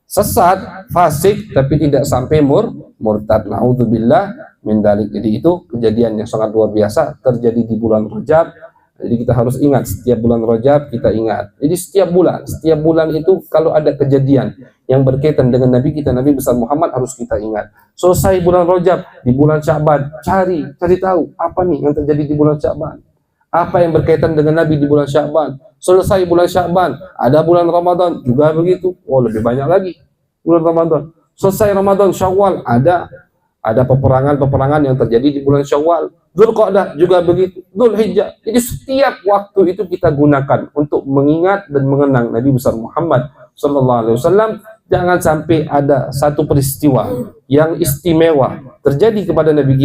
sesat, fasik, tapi tidak sampai murtad. Naudzubillah min dzalik. Jadi itu kejadian yang sangat luar biasa terjadi di bulan Rajab. Jadi kita harus ingat setiap bulan Rajab kita ingat. Jadi setiap bulan itu kalau ada kejadian yang berkaitan dengan Nabi kita Nabi besar Muhammad harus kita ingat. Selesai bulan Rajab, di bulan Sya'ban cari tahu apa nih yang terjadi di bulan Sya'ban. Apa yang berkaitan dengan Nabi di bulan Sya'ban. Selesai bulan Sya'ban, ada bulan Ramadan juga begitu. Oh, lebih banyak lagi bulan Ramadan. Selesai Ramadan, Syawal ada peperangan yang terjadi di bulan Syawal. Dzulqa'dah juga begitu, Dzulhijjah. Jadi setiap waktu itu kita gunakan untuk mengingat dan mengenang Nabi besar Muhammad sallallahu alaihi wasallam. Jangan sampai ada satu peristiwa yang istimewa terjadi kepada Nabi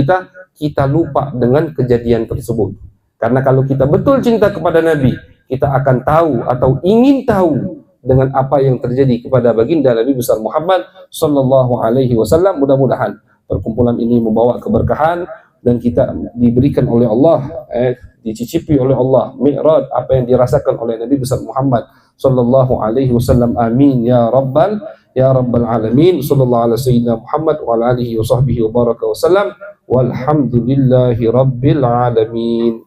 kita lupa dengan kejadian tersebut. Karena kalau kita betul cinta kepada Nabi, kita akan tahu atau ingin tahu dengan apa yang terjadi kepada baginda Nabi besar Muhammad sallallahu alaihi wasallam. Mudah-mudahan perkumpulan ini membawa keberkahan dan kita diberikan oleh Allah, dicicipi oleh Allah Mi'raj apa yang dirasakan oleh Nabi besar Muhammad sallallahu alaihi wasallam. Amin ya rabbal alamin. Sallallahu alaihi sayyidina Muhammad wa ala alihi wa sahbihi wa baraka wasallam. Walhamdulillahi rabbil alamin.